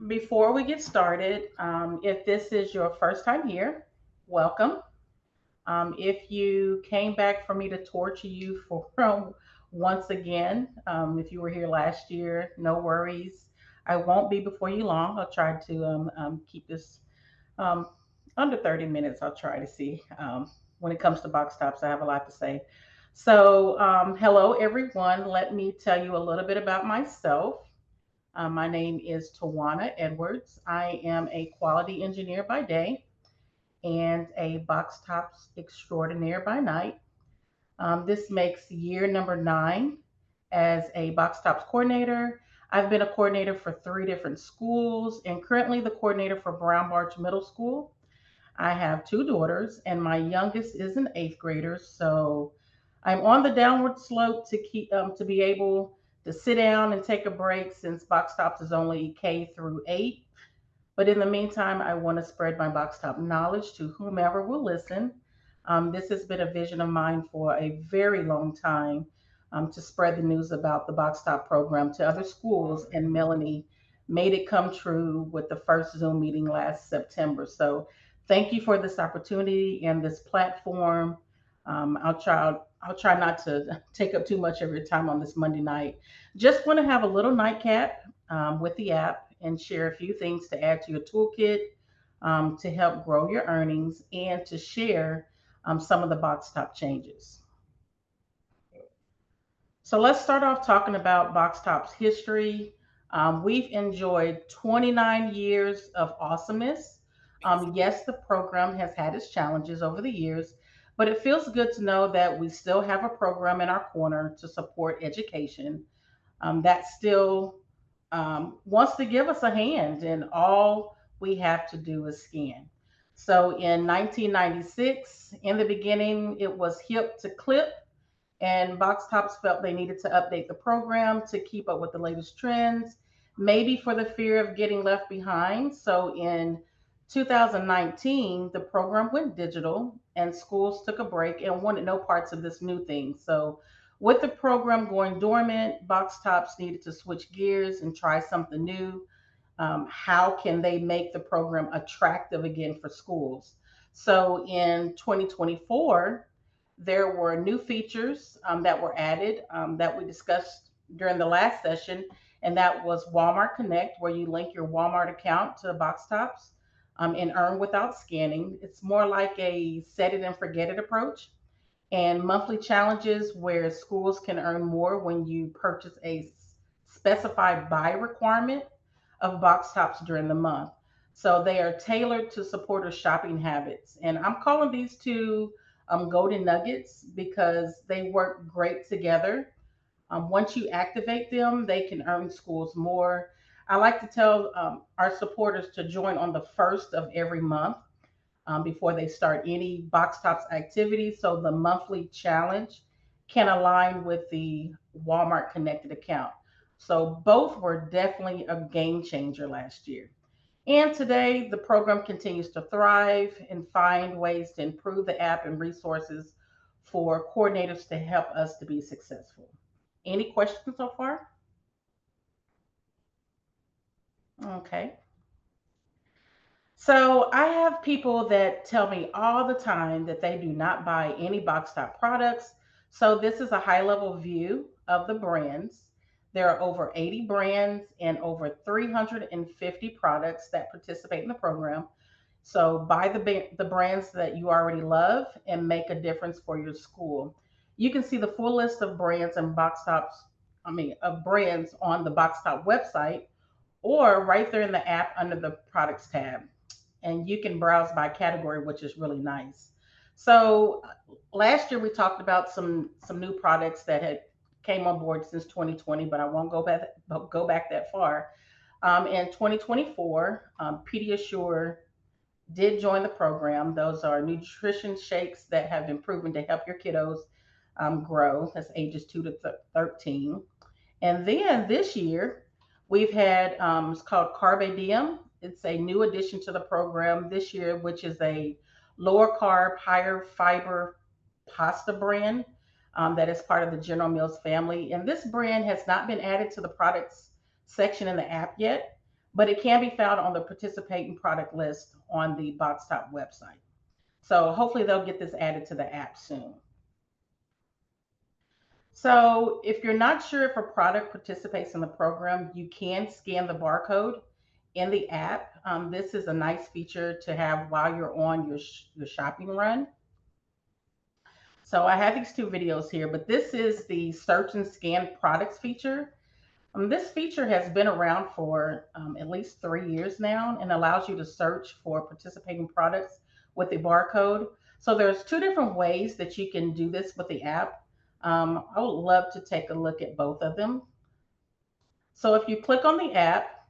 Before we get started, if this is your first time here, welcome. If you came back for me to torture you for once again, if you were here last year, no worries. I won't be before you long. I'll try to keep this um, under 30 minutes. I'll try to see. When it comes to box tops, I have a lot to say. So, hello, everyone. Let me tell you a little bit about myself. My name is Tawana Edwards. I am a quality engineer by day and a box tops extraordinaire by night. This makes year number 9 as a box tops coordinator. I've been a coordinator for 3 different schools and currently the coordinator for Brown Barge Middle School. I have 2 daughters, and my youngest is an 8th grader. So I'm on the downward slope to be able to sit down and take a break since box tops is only K through 8. But in the meantime, I want to spread my box top knowledge to whomever will listen. This has been a vision of mine for a very long time, to spread the news about the box top program to other schools, and Melanie made it come true with the first Zoom meeting last September. So thank you for this opportunity and this platform. I'll try not to take up too much of your time on this Monday night. Just want to have a little nightcap with the app and share a few things to add to your toolkit, to help grow your earnings and to share some of the box top changes. So let's start off talking about Box Top's history. We've enjoyed 29 years of awesomeness. Yes, the program has had its challenges over the years, but it feels good to know that we still have a program in our corner to support education, that still wants to give us a hand, and all we have to do is scan. So in 1996, in the beginning, it was hip to clip, and Box Tops felt they needed to update the program to keep up with the latest trends, maybe for the fear of getting left behind. So in 2019, the program went digital and schools took a break and wanted no parts of this new thing. So with the program going dormant, Box Tops needed to switch gears and try something new. How can they make the program attractive again for schools? So in 2024, there were new features that were added, that we discussed during the last session, and that was Walmart Connect, where you link your Walmart account to Box Tops and earn without scanning. It's more like a set it and forget it approach. And monthly challenges, where schools can earn more when you purchase a specified buy requirement of box tops during the month. So they are tailored to supporters' shopping habits. And I'm calling these two golden nuggets because they work great together. Once you activate them, they can earn schools more. I like to tell our supporters to join on the first of every month, before they start any box tops activity. So the monthly challenge can align with the Walmart connected account. So both were definitely a game changer last year. And today, the program continues to thrive and find ways to improve the app and resources for coordinators to help us to be successful. Any questions so far? Okay. So I have people that tell me all the time that they do not buy any box top products. So this is a high level view of the brands. There are over 80 brands and over 350 products that participate in the program. So buy the brands that you already love and make a difference for your school. You can see the full list of brands and of brands on the Box Top website, or right there in the app under the products tab, and you can browse by category, which is really nice. So last year we talked about some new products that had came on board since 2020, but I won't go back that far. In 2024, Pediasure did join the program. Those are nutrition shakes that have been proven to help your kiddos grow. That's ages 2 to 13. And then this year, we've had, it's called Carbe Diem. It's a new addition to the program this year, which is a lower carb, higher fiber pasta brand, that is part of the General Mills family. And this brand has not been added to the products section in the app yet, but it can be found on the participating product list on the Boxtop website. So hopefully they'll get this added to the app soon. So if you're not sure if a product participates in the program, you can scan the barcode in the app. This is a nice feature to have while you're on your shopping run. So I have these two videos here, but this is the search and scan products feature. This feature has been around for at least 3 years now and allows you to search for participating products with a barcode. So there's two different ways that you can do this with the app. I would love to take a look at both of them. So if you click on the app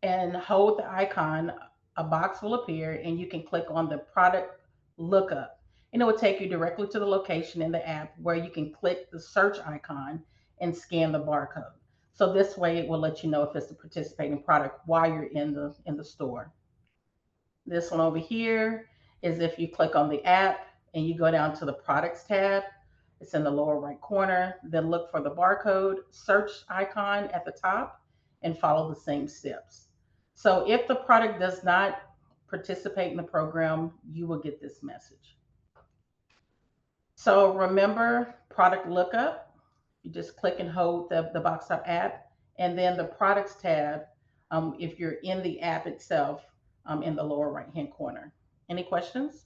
and hold the icon, a box will appear and you can click on the product lookup. And it will take you directly to the location in the app where you can click the search icon and scan the barcode. So this way it will let you know if it's a participating product while you're in the store. This one over here is if you click on the app and you go down to the products tab, it's in the lower right corner, then look for the barcode, search icon at the top, and follow the same steps. So if the product does not participate in the program, you will get this message. So remember product lookup, you just click and hold the Boxtop app, and then the products tab if you're in the app itself in the lower right hand corner. Any questions?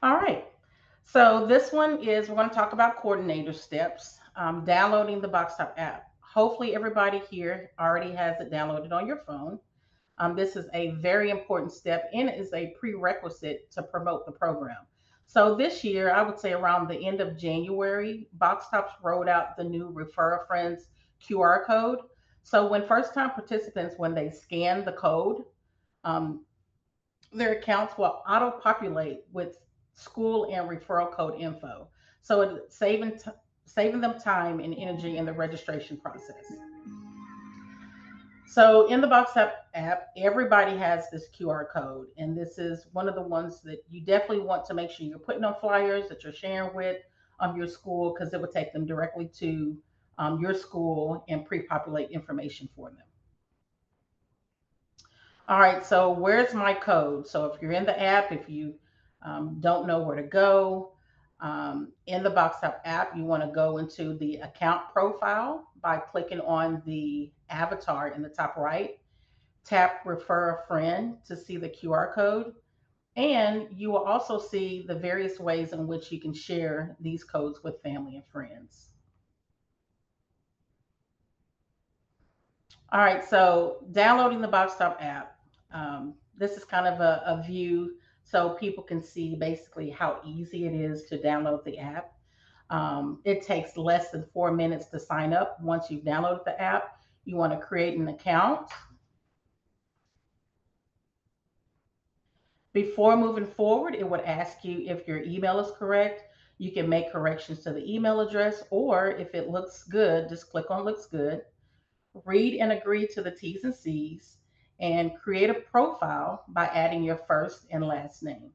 All right. So this one is we're going to talk about coordinator steps. Downloading the Boxtop app. Hopefully everybody here already has it downloaded on your phone. This is a very important step and it is a prerequisite to promote the program. So this year, I would say around the end of January, Boxtops rolled out the new Refer a Friends QR code. So when first time participants, when they scan the code, um, their accounts will auto populate with school and referral code info. So it's saving them time and energy in the registration process. So in the Boxtop app, everybody has this QR code, and this is one of the ones that you definitely want to make sure you're putting on flyers that you're sharing with your school because it will take them directly to your school and pre-populate information for them. All right, so where's my code? So if you're in the app, if you don't know where to go, in the Boxtop app, you want to go into the account profile by clicking on the avatar in the top right. Tap Refer a Friend to see the QR code. And you will also see the various ways in which you can share these codes with family and friends. All right, so downloading the Boxstop app. This is kind of a view so people can see basically how easy it is to download the app. It takes less than 4 minutes to sign up once you've downloaded the app. You want to create an account. Before moving forward, it would ask you if your email is correct. You can make corrections to the email address, or if it looks good, just click on looks good. Read and agree to the T's and C's, and create a profile by adding your first and last name.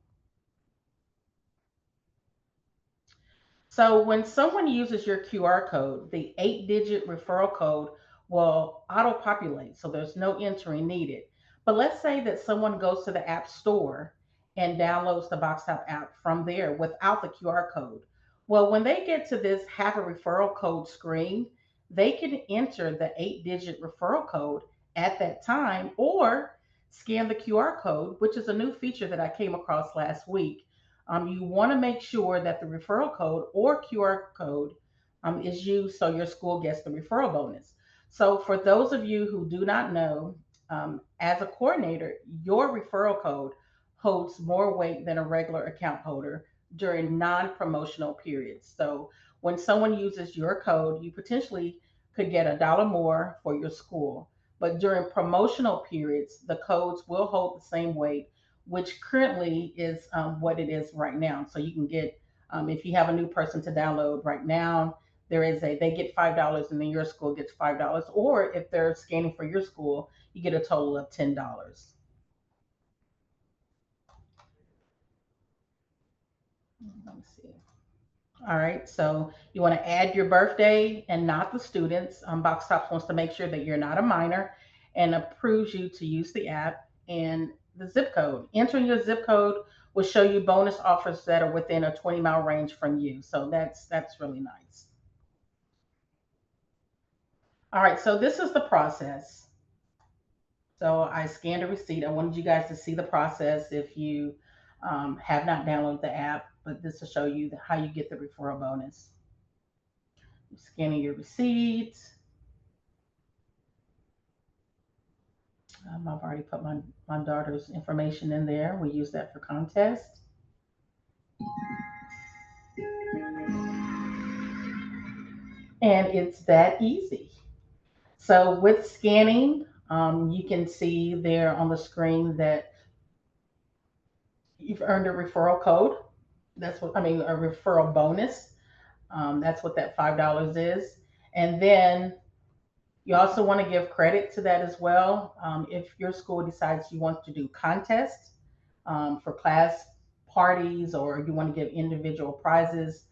So when someone uses your QR code, the 8-digit referral code will auto-populate, so there's no entering needed. But let's say that someone goes to the App Store and downloads the Boxtop app from there without the QR code. Well, when they get to this have a referral code screen, they can enter the 8-digit referral code at that time or scan the QR code, which is a new feature that I came across last week. You want to make sure that the referral code or QR code is used so your school gets the referral bonus. So, for those of you who do not know, as a coordinator, your referral code holds more weight than a regular account holder during non promotional periods. So, when someone uses your code, you potentially could get $1 more for your school. But during promotional periods, the codes will hold the same weight, which currently is what it is right now. So you can get, if you have a new person to download right now, they get $5 and then your school gets $5. Or if they're scanning for your school, you get a total of $10. Let me see. All right, so you want to add your birthday and not the students. Boxtops wants to make sure that you're not a minor and approves you to use the app and the zip code. Entering your zip code will show you bonus offers that are within a 20-mile range from you. So that's really nice. All right, so this is the process. So I scanned a receipt. I wanted you guys to see the process if you have not downloaded the app, but this will show you how you get the referral bonus. Scanning your receipt. I've already put my daughter's information in there. We use that for contest. And it's that easy. So with scanning, you can see there on the screen that you've earned a referral code. That's what I mean, a referral bonus. That's what that $5 is. And then you also want to give credit to that as well. If your school decides you want to do contests for class parties or you want to give individual prizes,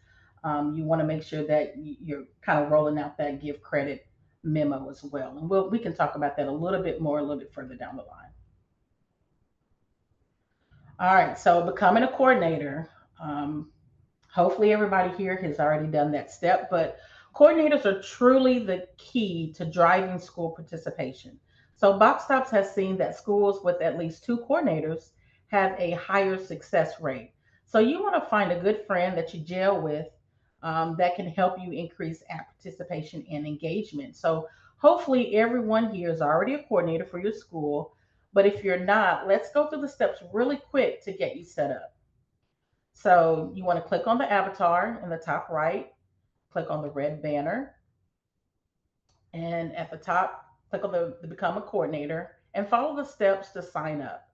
you want to make sure that you're kind of rolling out that give credit memo as well. And we can talk about that a little bit more, a little bit further down the line. All right, so becoming a coordinator. Um, Hopefully, everybody here has already done that step, but coordinators are truly the key to driving school participation. So, Boxtops has seen that schools with at least two coordinators have a higher success rate. So, you want to find a good friend that you gel with that can help you increase app participation and engagement. So, hopefully, everyone here is already a coordinator for your school. But if you're not, let's go through the steps really quick to get you set up. So you want to click on the avatar in the top right, click on the red banner, and at the top, click on the Become a Coordinator and follow the steps to sign up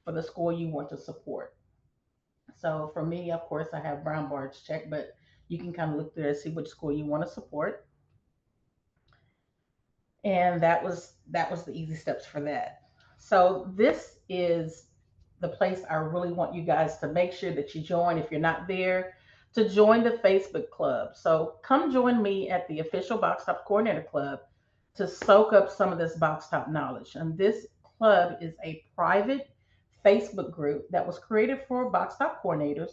for the school you want to support. So for me, of course, I have Brown Barge checked, but you can kind of look there and see which school you want to support. And that was the easy steps for that. So this is the place I really want you guys to make sure that you join if you're not there, to join the Facebook club. So come join me at the official Box Top Coordinator Club to soak up some of this Box Top knowledge. And this club is a private Facebook group that was created for Box Top coordinators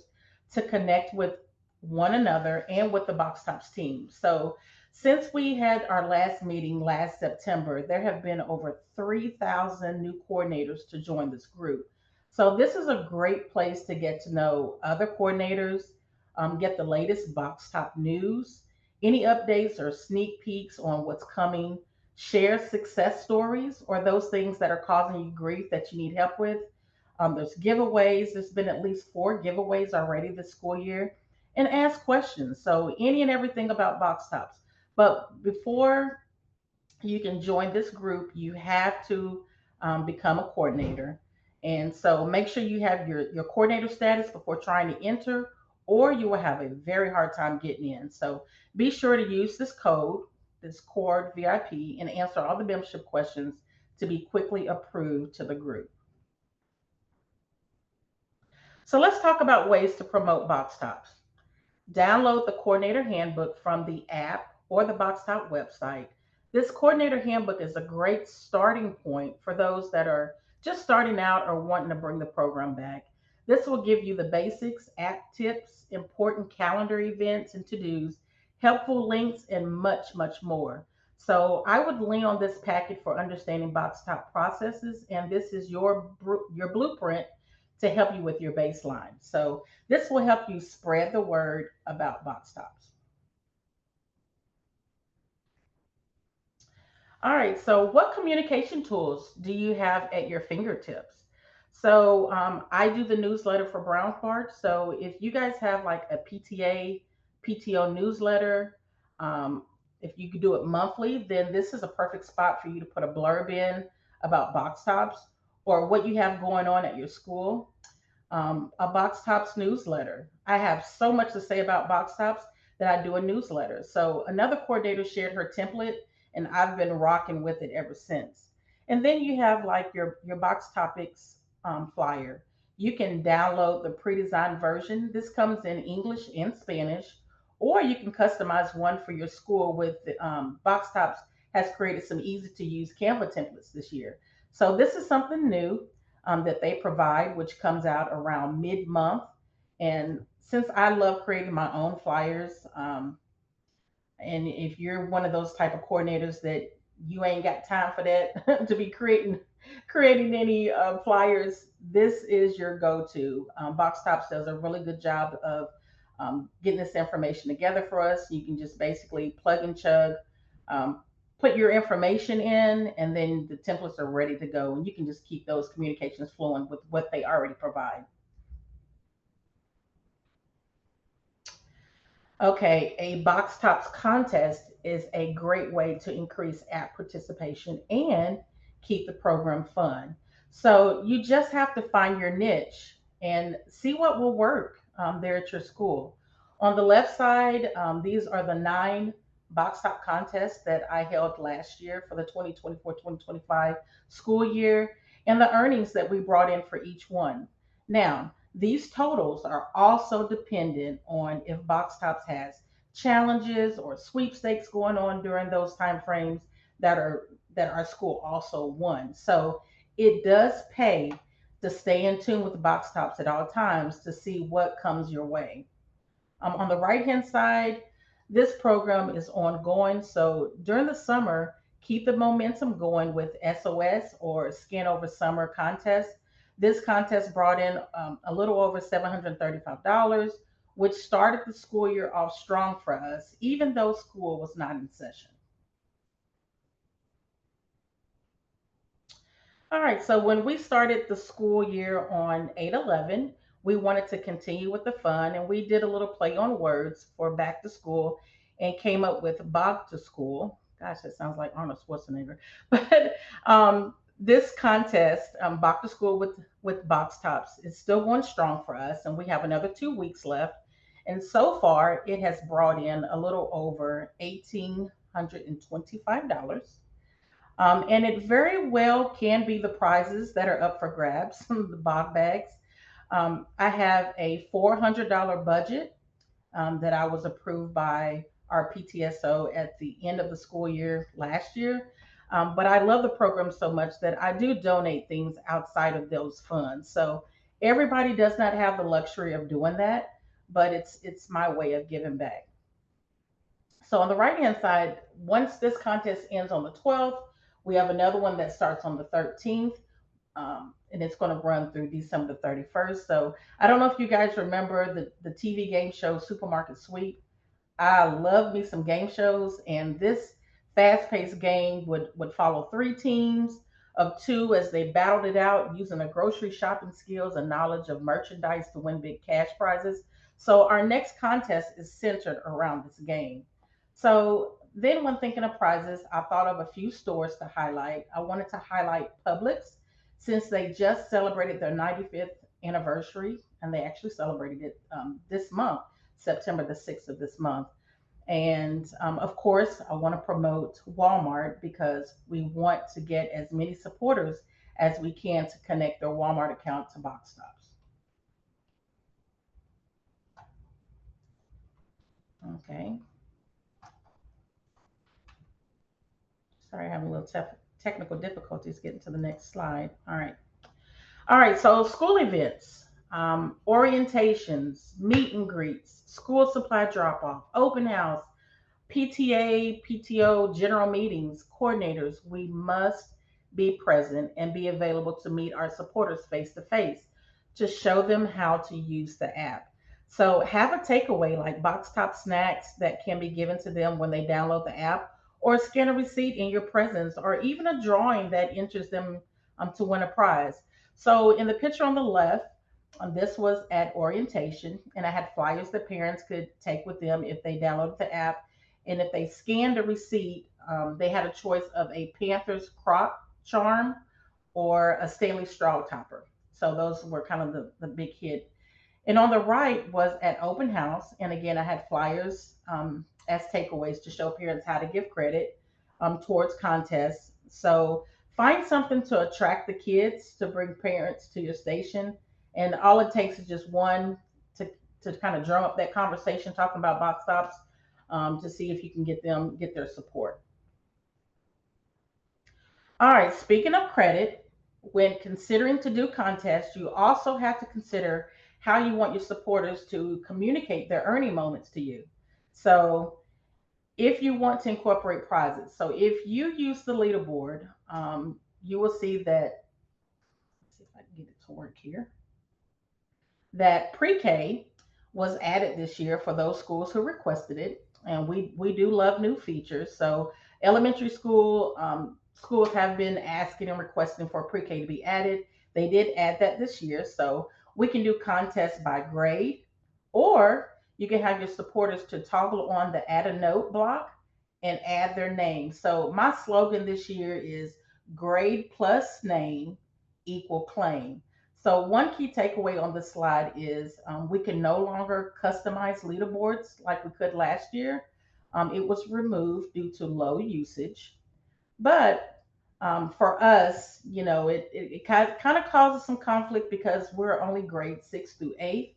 to connect with one another and with the Box Tops team. So since we had our last meeting last September, there have been over 3,000 new coordinators to join this group. So, this is a great place to get to know other coordinators, get the latest Box Top news, any updates or sneak peeks on what's coming, share success stories or those things that are causing you grief that you need help with. There's giveaways. There's been at least four giveaways already this school year. And ask questions. So, any and everything about Box Tops. But before you can join this group, you have to become a coordinator. And so make sure you have your coordinator status before trying to enter, or you will have a very hard time getting in. So be sure to use this code, this CORD VIP, and answer all the membership questions to be quickly approved to the group. So let's talk about ways to promote Box Tops. Download the coordinator handbook from the app or the Boxtop website. This coordinator handbook is a great starting point for those that are just starting out or wanting to bring the program back. This will give you the basics, app tips, important calendar events and to dos, helpful links, and much, much more. So I would lean on this packet for understanding Boxtop processes, and this is your blueprint to help you with your baseline. So this will help you spread the word about box tops. All right, so what communication tools do you have at your fingertips? So I do the newsletter for Brown Part. So if you guys have like a PTA, PTO newsletter, um, if you could do it monthly, then this is a perfect spot for you to put a blurb in about box tops or what you have going on at your school. A Box Tops newsletter. I have so much to say about Box Tops that I do a newsletter. So another coordinator shared her template, and I've been rocking with it ever since. And then you have like your Box Topics flyer. You can download the pre-designed version. This comes in English and Spanish, or you can customize one for your school with Boxtops has created some easy to use Canva templates this year. So this is something new that they provide, which comes out around mid month. And since I love creating my own flyers, and if you're one of those type of coordinators that you ain't got time for that to be creating any flyers, this is your go-to. Box Tops does a really good job of getting this information together for us. You can just basically plug and chug, um, put your information in, and then the templates are ready to go, and you can just keep those communications flowing with what they already provide. Okay, a box tops contest is a great way to increase app participation and keep the program fun. So you just have to find your niche and see what will work there at your school. On the left side, these are the 9 box top contests that I held last year for the 2024-2025 school year and the earnings that we brought in for each one. Now, these totals are also dependent on if Box Tops has challenges or sweepstakes going on during those time frames that our school also won. So it does pay to stay in tune with the Box Tops at all times to see what comes your way. On the right hand side, this program is ongoing. So during the summer, keep the momentum going with SOS or Skin Over Summer contest. This contest brought in a little over $735, which started the school year off strong for us, even though school was not in session. All right, so when we started the school year on 8/11, we wanted to continue with the fun and we did a little play on words for back to school and came up with Bog to School. Gosh, that sounds like Arnold Schwarzenegger. But this contest, Bog to School with Box Tops, is still going strong for us and we have another 2 weeks left. And so far, it has brought in a little over $1,825. And it very well can be the prizes that are up for grabs, the bog bags. I have a $400 budget that I was approved by our PTSO at the end of the school year last year. But I love the program so much that I do donate things outside of those funds. So everybody does not have the luxury of doing that, but it's my way of giving back. So on the right hand side, once this contest ends on the 12th, we have another one that starts on the 13th, and it's going to run through December the 31st. So I don't know if you guys remember the TV game show Supermarket Sweep. I love me some game shows, and this fast-paced game would follow 3 teams of 2 as they battled it out using their grocery shopping skills and knowledge of merchandise to win big cash prizes. So our next contest is centered around this game. So then, when thinking of prizes, I thought of a few stores to highlight. I wanted to highlight Publix since they just celebrated their 95th anniversary, and they actually celebrated it this month, September the 6th of this month. And of course, I want to promote Walmart because we want to get as many supporters as we can to connect their Walmart account to Boxtops. Okay. Sorry, I'm having a little technical difficulties getting to the next slide. All right. All right. So, school events, orientations, meet and greets, school supply drop off, open house, PTA, PTO, general meetings, coordinators, we must be present and be available to meet our supporters face to face to show them how to use the app. So have a takeaway like box top snacks that can be given to them when they download the app, or scan a receipt in your presence, or even a drawing that enters them to win a prize. So in the picture on the left, this was at orientation, and I had flyers that parents could take with them if they downloaded the app. And if they scanned a receipt, they had a choice of a Panthers crop charm or a Stanley straw topper. So those were kind of the big hit. And on the right was at open house. And again, I had flyers as takeaways to show parents how to give credit towards contests. So find something to attract the kids to bring parents to your station. And all it takes is just one to to kind of drum up that conversation talking about box tops, to see if you can get their support. All right, speaking of credit, when considering to do contests, you also have to consider how you want your supporters to communicate their earning moments to you. So, if you want to incorporate prizes, so if you use the leaderboard, you will see that, let's see if I can get it to work here, that pre-K was added this year for those schools who requested it, and we do love new features. So elementary school schools have been asking and requesting for pre-K to be added. They did add that this year, so we can do contests by grade, or you can have your supporters to toggle on the add a note block and add their name. So my slogan this year is grade plus name equal claim. So one key takeaway on this slide is we can no longer customize leaderboards like we could last year. It was removed due to low usage. But for us, it kind of causes some conflict because we're only grade 6 through 8.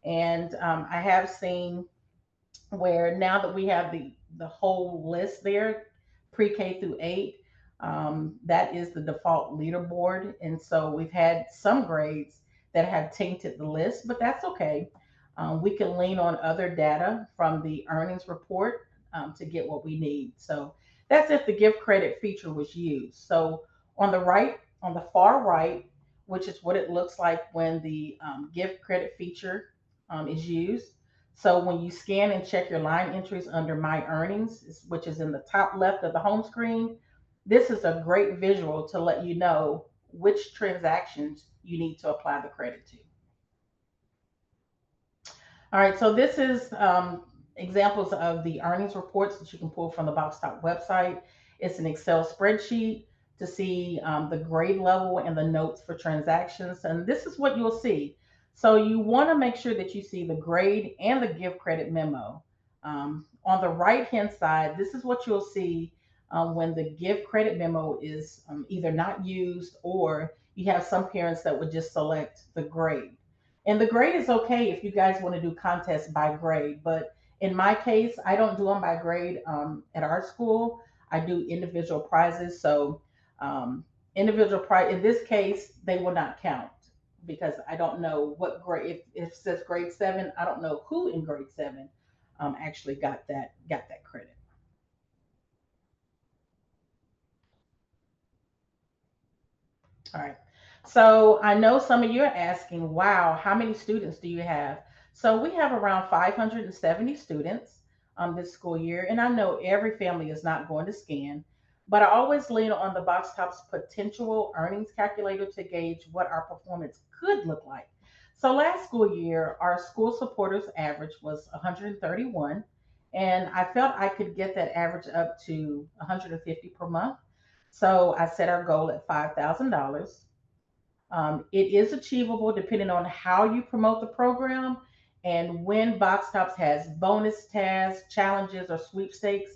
And I have seen where now that we have the whole list there, pre-K through 8, that is the default leaderboard, and so we've had some grades that have tainted the list, but that's okay. We can lean on other data from the earnings report to get what we need. So that's if the gift credit feature was used. So on the far right, which is what it looks like when the gift credit feature is used. So when you scan and check your line entries under My Earnings, which is in the top left of the home screen, this is a great visual to let you know which transactions you need to apply the credit to. All right, so this is examples of the earnings reports that you can pull from the Boxtop website. It's an Excel spreadsheet to see the grade level and the notes for transactions. And this is what you'll see. So you want to make sure that you see the grade and the gift credit memo. On the right hand side, this is what you'll see when the gift credit memo is either not used, or you have some parents that would just select the grade. And the grade is okay if you guys want to do contests by grade, but in my case, I don't do them by grade at our school. I do individual prizes. So, individual prize, in this case, they will not count because I don't know what grade. If it says grade 7, I don't know who in grade 7 actually got that credit. All right. So I know some of you are asking, wow, how many students do you have? So we have around 570 students this school year. And I know every family is not going to scan, but I always lean on the Boxtop's potential earnings calculator to gauge what our performance could look like. So last school year, our school supporters average was 131. And I felt I could get that average up to 150 per month. So I set our goal at $5,000. It is achievable depending on how you promote the program, and when Box Tops has bonus tasks, challenges, or sweepstakes,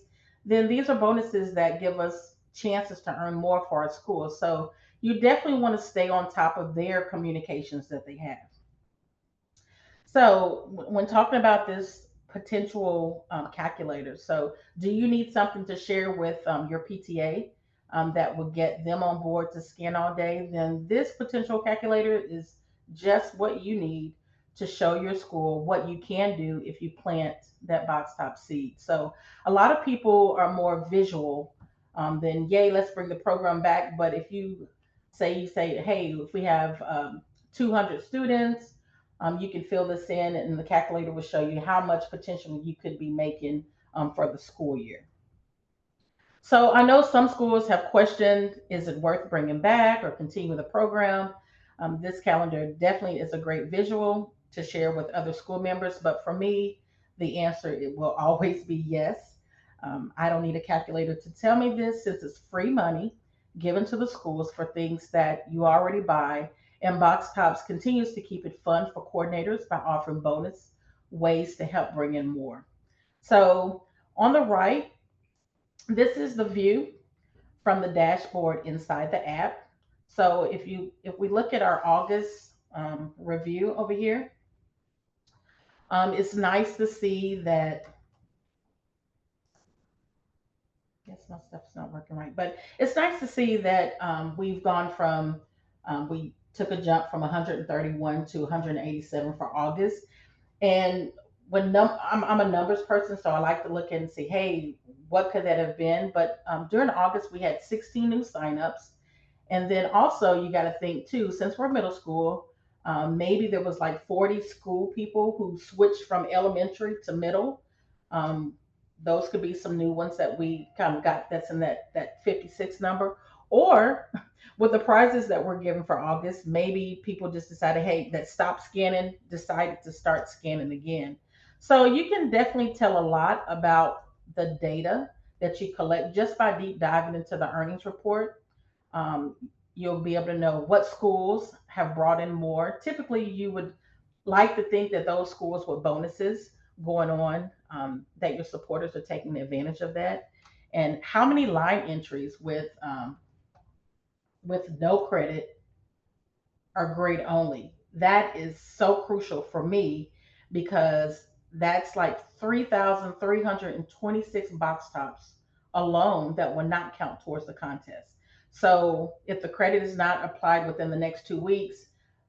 then these are bonuses that give us chances to earn more for our school. So you definitely want to stay on top of their communications that they have. So when talking about this potential calculator, so do you need something to share with your PTA that will get them on board to scan all day? Then this potential calculator is just what you need to show your school what you can do if you plant that box top seed. So a lot of people are more visual than yay, let's bring the program back. But if you say, hey, if we have 200 students, you can fill this in, and the calculator will show you how much potential you could be making for the school year. So I know some schools have questioned, is it worth bringing back or continue the program? This calendar definitely is a great visual to share with other school members, but for me, the answer it will always be yes. I don't need a calculator to tell me this, since it's free money given to the schools for things that you already buy. And Box Tops continues to keep it fun for coordinators by offering bonus ways to help bring in more. So on the right, this is the view from the dashboard inside the app. So if we look at our August review over here, It's nice to see that. Guess my stuff's not working right, but it's nice to see that we've gone from we took a jump from 131 to 187 for August. And I'm a numbers person, so I like to look and see, hey, what could that have been? But during August, we had 16 new signups. And then also, you got to think too, since we're middle school, maybe there was like 40 school people who switched from elementary to middle. Um, those could be some new ones that we kind of got that's in that 56 number. Or with the prizes that we're giving for August, maybe people just decided, hey, that stopped scanning, decided to start scanning again. So you can definitely tell a lot about the data that you collect just by deep diving into the earnings report. um, you'll be able to know what schools have brought in more. Typically, you would like to think that those schools with bonuses going on, that your supporters are taking advantage of that. And how many line entries with no credit are grade only. That is so crucial for me because that's like 3,326 box tops alone that will not count towards the contest. So if the credit is not applied within the next 2 weeks,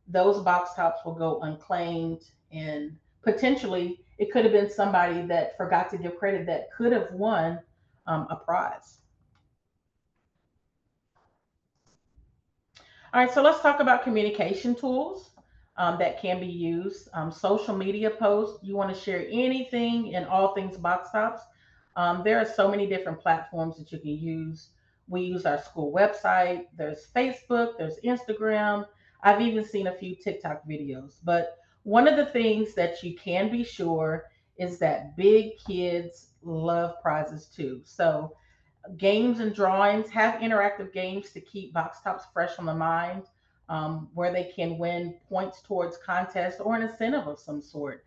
those box tops will go unclaimed, and potentially it could have been somebody that forgot to give credit that could have won a prize. All right, so let's talk about communication tools that can be used. Social media posts, you want to share anything and all things box tops. There are so many different platforms that you can use. We use our school website, there's Facebook, there's Instagram. I've even seen a few TikTok videos. But one of the things that you can be sure is that big kids love prizes too. So games and drawings, have interactive games to keep box tops fresh on the mind, where they can win points towards contests or an incentive of some sort.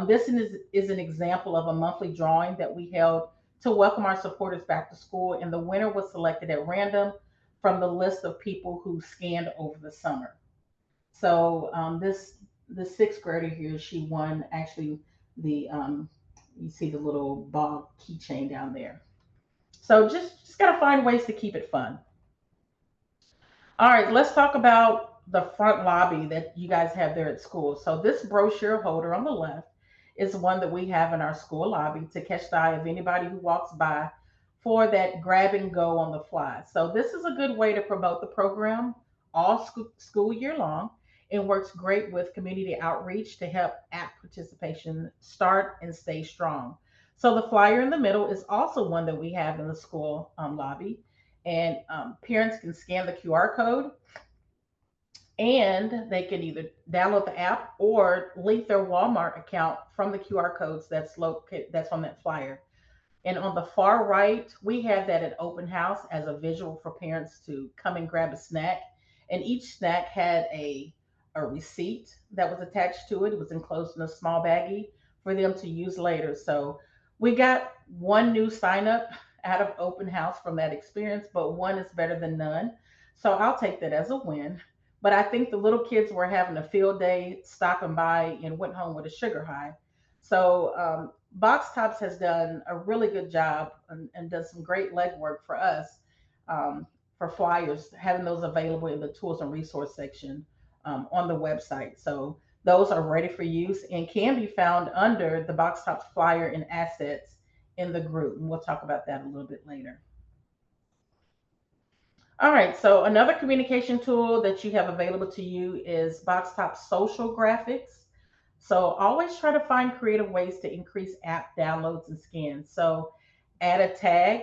This is an example of a monthly drawing that we held to welcome our supporters back to school, and the winner was selected at random from the list of people who scanned over the summer. So the sixth grader here, she won actually the you see the little ball keychain down there. So just gotta find ways to keep it fun. All right, let's talk about the front lobby that you guys have there at school. So this brochure holder on the left is one that we have in our school lobby to catch the eye of anybody who walks by for that grab and go on the fly. So this is a good way to promote the program all school year long. It works great with community outreach to help app participation start and stay strong. So the flyer in the middle is also one that we have in the school lobby, and parents can scan the QR code, and they can either download the app or link their Walmart account from the QR codes that's on that flyer. And on the far right, we have that at open house as a visual for parents to come and grab a snack. And each snack had a receipt that was attached to it. It was enclosed in a small baggie for them to use later. So we got one new sign up out of open house from that experience, but one is better than none. So I'll take that as a win. But I think the little kids were having a field day, stopping by, and went home with a sugar high. So Box Tops has done a really good job and done some great legwork for us, for flyers, having those available in the tools and resource section on the website. So those are ready for use and can be found under the Box Tops flyer and assets in the group. And we'll talk about that a little bit later. All right, so another communication tool that you have available to you is Boxtop social graphics. So always try to find creative ways to increase app downloads and scans. So add a tag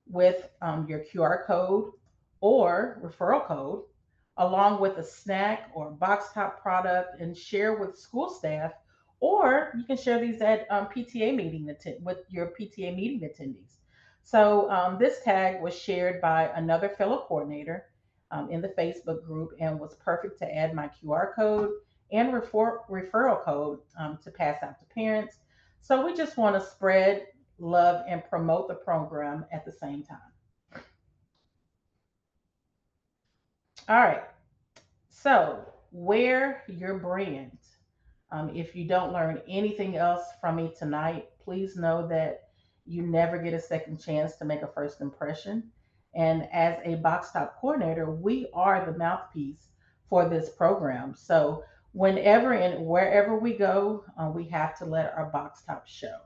with your QR code or referral code, along with a snack or box top product, and share with school staff. Or you can share these at PTA meeting with your PTA meeting attendees. So this tag was shared by another fellow coordinator in the Facebook group and was perfect to add my QR code and referral code to pass out to parents. So we just want to spread love and promote the program at the same time. All right. So wear your brand. If you don't learn anything else from me tonight, please know that you never get a second chance to make a first impression. And as a box top coordinator, we are the mouthpiece for this program. So whenever and wherever we go, we have to let our box top show.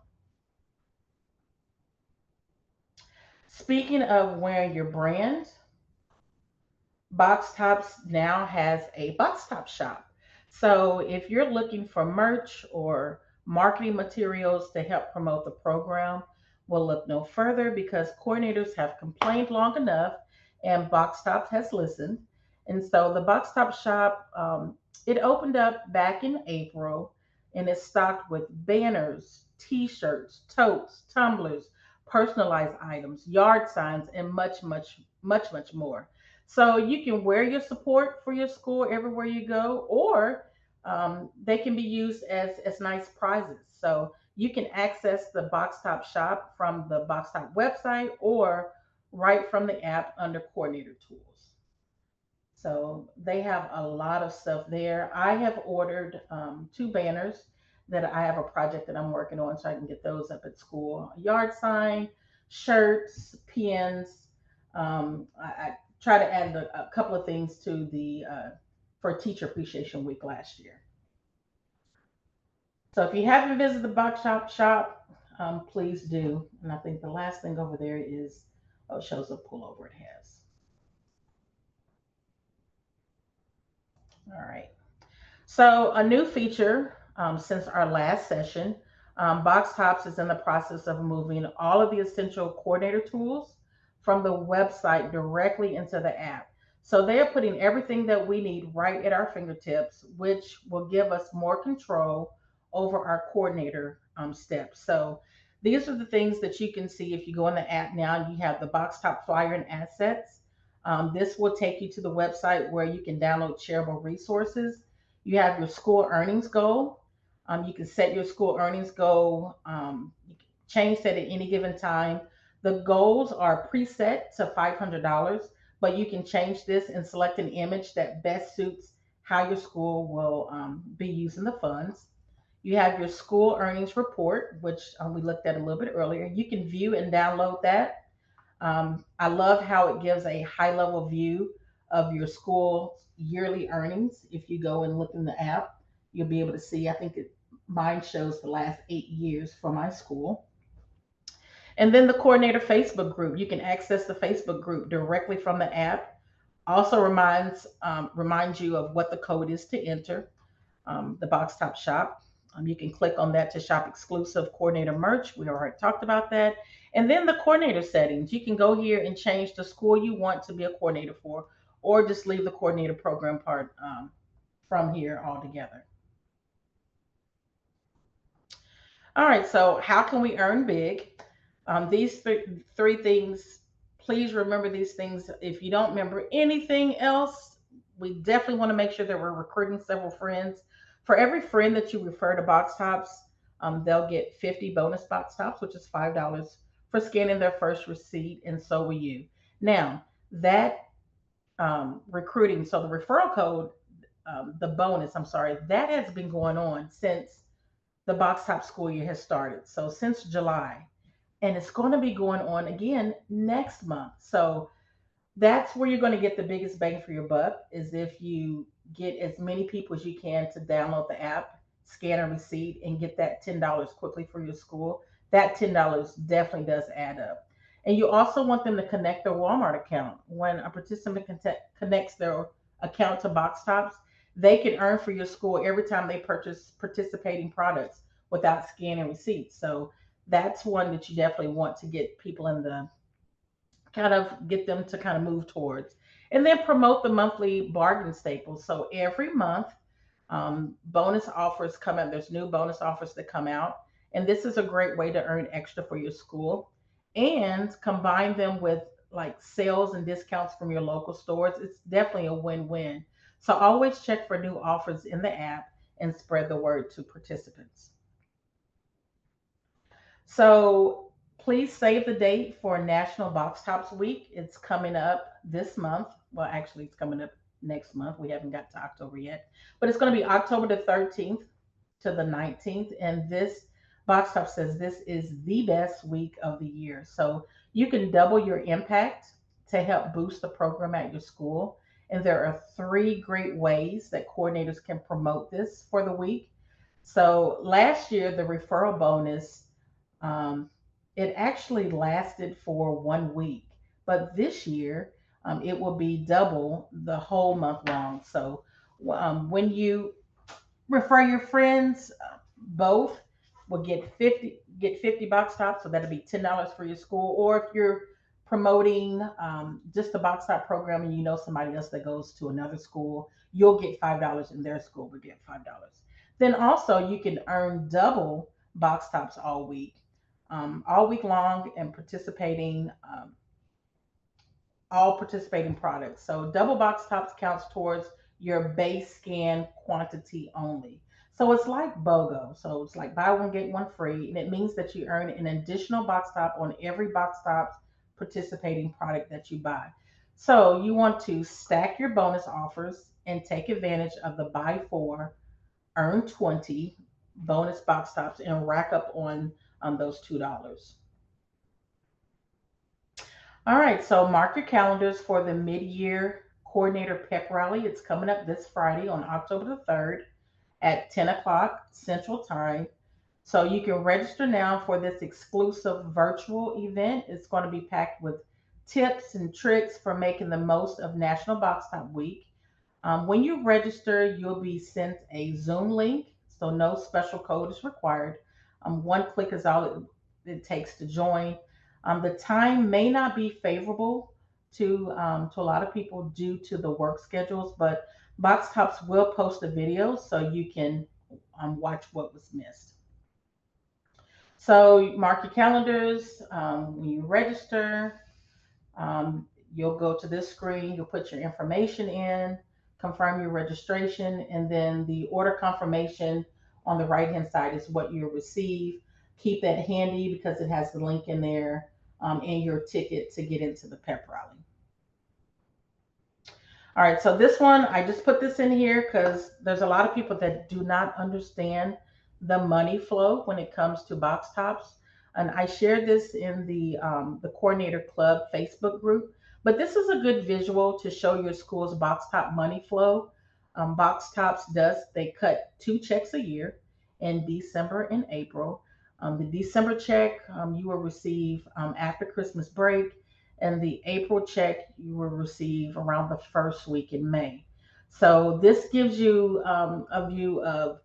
Speaking of wearing your brand, Box Tops now has a Box Top shop. So if you're looking for merch or marketing materials to help promote the program, we'll look no further because coordinators have complained long enough and Box Tops has listened. And so the Box Top shop, it opened up back in April and it's stocked with banners, t-shirts, totes, tumblers, personalized items, yard signs, and much more. So you can wear your support for your school everywhere you go, or they can be used as nice prizes. So you can access the Box Top shop from the Box Top website or right from the app under coordinator tools. So they have a lot of stuff there. I have ordered two banners that I have a project that I'm working on so I can get those up at school. A yard sign, shirts, pins. I try to add a couple of things to the for Teacher Appreciation Week last year. So if you haven't visited the shop, please do. And I think the last thing over there is, oh, it shows a pullover it has. All right. So, a new feature since our last session, Box Tops is in the process of moving all of the essential coordinator tools from the website directly into the app. So, they are putting everything that we need right at our fingertips, which will give us more control over our coordinator steps. So, these are the things that you can see if you go in the app now. You have the Box Top Flyer and Assets. This will take you to the website where you can download shareable resources. You have your school earnings goal. You can set your school earnings goal. You can change that at any given time. The goals are preset to $500, but you can change this and select an image that best suits how your school will be using the funds. You have your school earnings report, which we looked at a little bit earlier. You can view and download that. I love how it gives a high level view of your school's yearly earnings. If you go and look in the app, you'll be able to see. Mine shows the last 8 years for my school. And then the coordinator Facebook group. You can access the Facebook group directly from the app. Also reminds you of what the code is to enter the Box Top shop. You can click on that to shop exclusive coordinator merch. We already talked about that. And then the coordinator settings. You can go here and change the school you want to be a coordinator for, or just leave the coordinator program part from here altogether. All right, so how can we earn big? These three things, please remember these things. If you don't remember anything else, we definitely want to make sure that we're recruiting several friends. For every friend that you refer to Box Tops, they'll get 50 bonus Box Tops, which is $5 for scanning their first receipt, and so will you. Now, that recruiting, so the referral code, the bonus, I'm sorry, that has been going on since the Box Top school year has started. So since July, and it's going to be going on again next month. So that's where you're going to get the biggest bang for your buck is if you get as many people as you can to download the app, scan a receipt, and get that $10 quickly for your school. That $10 definitely does add up. And you also want them to connect their Walmart account. When a participant connects their account to Box Tops, they can earn for your school every time they purchase participating products without scanning receipts. So that's one that you definitely want to get people in the kind of get them to kind of move towards. And then promote the monthly bargain staples. So every month, bonus offers come out. There's new bonus offers that come out. And this is a great way to earn extra for your school and combine them with like sales and discounts from your local stores. It's definitely a win win. So always check for new offers in the app and spread the word to participants. So please save the date for National Box Tops Week. It's coming up this month. Well, actually, it's coming up next month. We haven't got to October yet, but it's going to be October the 13th to the 19th. And this box top says this is the best week of the year. So you can double your impact to help boost the program at your school. And there are three great ways that coordinators can promote this for the week. So last year, the referral bonus, um, it actually lasted for 1 week, but this year it will be double the whole month long. So when you refer your friends, both will get 50 box tops, so that'll be $10 for your school. Or if you're promoting just the box top program and you know somebody else that goes to another school, you'll get $5 and their school will get $5. Then also you can earn double box tops all week long, and all participating products. So double box tops counts towards your base scan quantity only. So it's like BOGO. So it's like buy one, get one free. And it means that you earn an additional box top on every box tops participating product that you buy. So you want to stack your bonus offers and take advantage of the buy four, earn 20 bonus box tops and rack up on those $2. All right, so mark your calendars for the mid-year coordinator pep rally. It's coming up this Friday on October the 3rd at 10 o'clock Central Time. So you can register now for this exclusive virtual event. It's going to be packed with tips and tricks for making the most of National Box Top Week. When you register, you'll be sent a Zoom link, so no special code is required. One click is all it takes to join. The time may not be favorable to a lot of people due to the work schedules, but Box Tops will post a video so you can watch what was missed. So mark your calendars when you register. You'll go to this screen, you'll put your information in, confirm your registration, and then the order confirmation on the right hand side is what you'll receive. Keep that handy because it has the link in there and your ticket to get into the pep rally. All right, so this one, I just put this in here because there's a lot of people that do not understand the money flow when it comes to box tops. And I shared this in the Coordinator Club Facebook group. But this is a good visual to show your school's box top money flow. Box tops they cut two checks a year in December and April. The December check you will receive after Christmas break, and the April check you will receive around the first week in May. So this gives you a view of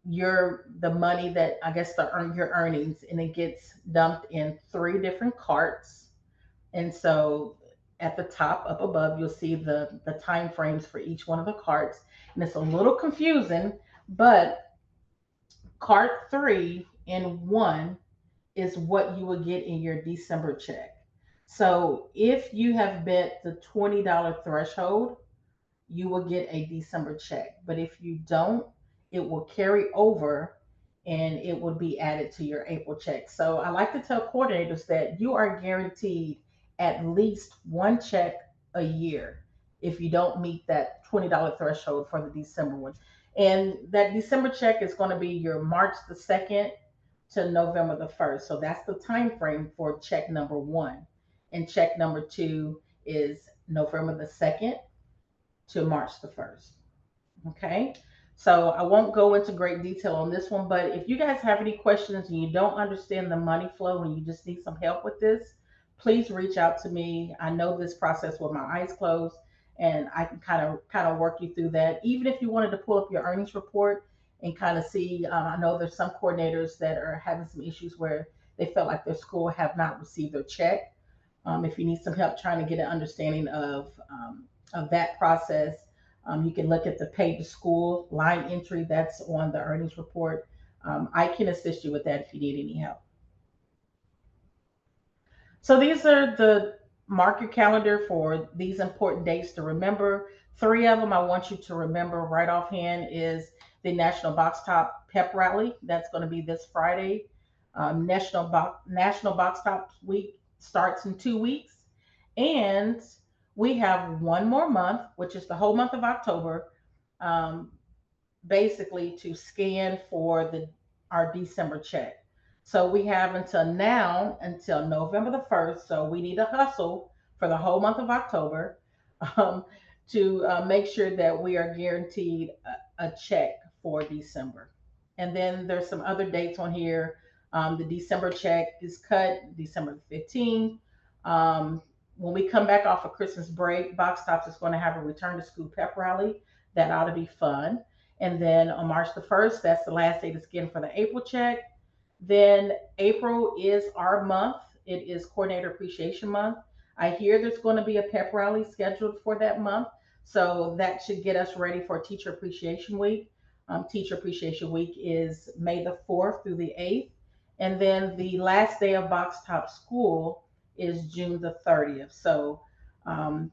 the money that I guess your earnings, and it gets dumped in three different carts. And so at the top up above, you'll see the time frames for each one of the carts, and it's a little confusing, but cart 3 and 1 is what you will get in your December check. So if you have bet the $20 threshold, you will get a December check. But if you don't, it will carry over and it will be added to your April check. So I like to tell coordinators that you are guaranteed at least one check a year if you don't meet that $20 threshold for the December one. And that December check is going to be your March the 2nd to November the 1st. So that's the time frame for check number 1. And check number 2 is November the 2nd to March the 1st. Okay. So I won't go into great detail on this one, but if you guys have any questions and you don't understand the money flow and you just need some help with this, please reach out to me. I know this process with my eyes closed, and I can kind of work you through that. Even if you wanted to pull up your earnings report and kind of see, I know there's some coordinators that are having some issues where they felt like their school have not received their check. If you need some help trying to get an understanding of that process, you can look at the pay to school line entry that's on the earnings report. I can assist you with that if you need any help. So these are the mark your calendar for these important dates to remember. Three of them I want you to remember right offhand is the National Box Top Pep Rally. That's going to be this Friday. National Box Top Week starts in 2 weeks. And we have one more month, which is the whole month of October, um, basically to scan for the our December check. So we have until now, until November the 1st. So we need to hustle for the whole month of October, um, to make sure that we are guaranteed a check for December. And then there's some other dates on here. The December check is cut December 15th. Um, when we come back off of Christmas break, Box Tops is going to have a return to school pep rally. That ought to be fun. And then on March the 1st, that's the last day to skin for the April check. Then April is our month. It is Coordinator Appreciation Month. I hear there's going to be a pep rally scheduled for that month. So that should get us ready for Teacher Appreciation Week. Teacher Appreciation Week is May the 4th through the 8th. And then the last day of Box Top School is June the 30th. So um,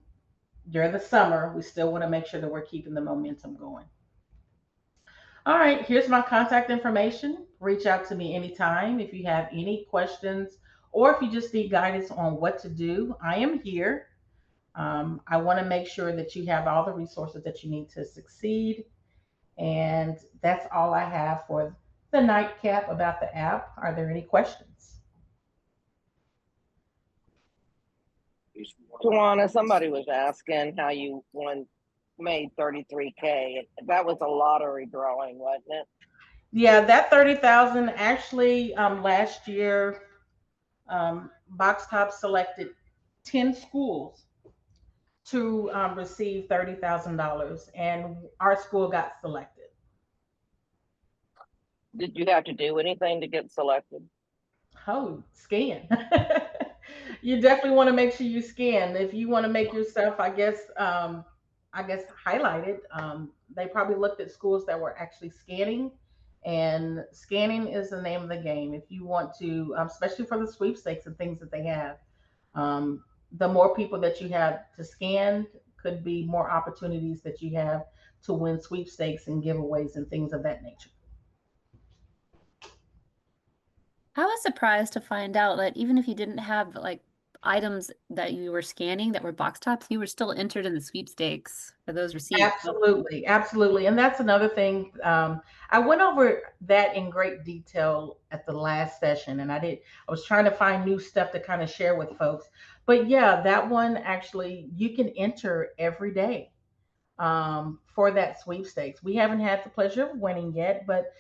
during the summer, we still want to make sure that we're keeping the momentum going. All right, here's my contact information. Reach out to me anytime if you have any questions or if you just need guidance on what to do. I am here. I want to make sure that you have all the resources that you need to succeed. And that's all I have for the nightcap about the app. Are there any questions? Tawana, somebody was asking how you won made 33K. That was a lottery drawing, wasn't it? Yeah, that 30,000 actually, last year, Box Top selected 10 schools to receive $30,000, and our school got selected. Did you have to do anything to get selected? Oh, scan. You definitely want to make sure you scan. If you want to make yourself, I guess highlighted. They probably looked at schools that were actually scanning, and scanning is the name of the game. If you want to, especially for the sweepstakes and things that they have, um, the more people that you have to scan could be more opportunities that you have to win sweepstakes and giveaways and things of that nature. I was surprised to find out that even if you didn't have like items that you were scanning that were box tops, you were still entered in the sweepstakes for those receipts. Absolutely, absolutely. And that's another thing. I went over that in great detail at the last session, and I was trying to find new stuff to kind of share with folks. But yeah, that one actually, you can enter every day for that sweepstakes. We haven't had the pleasure of winning yet, but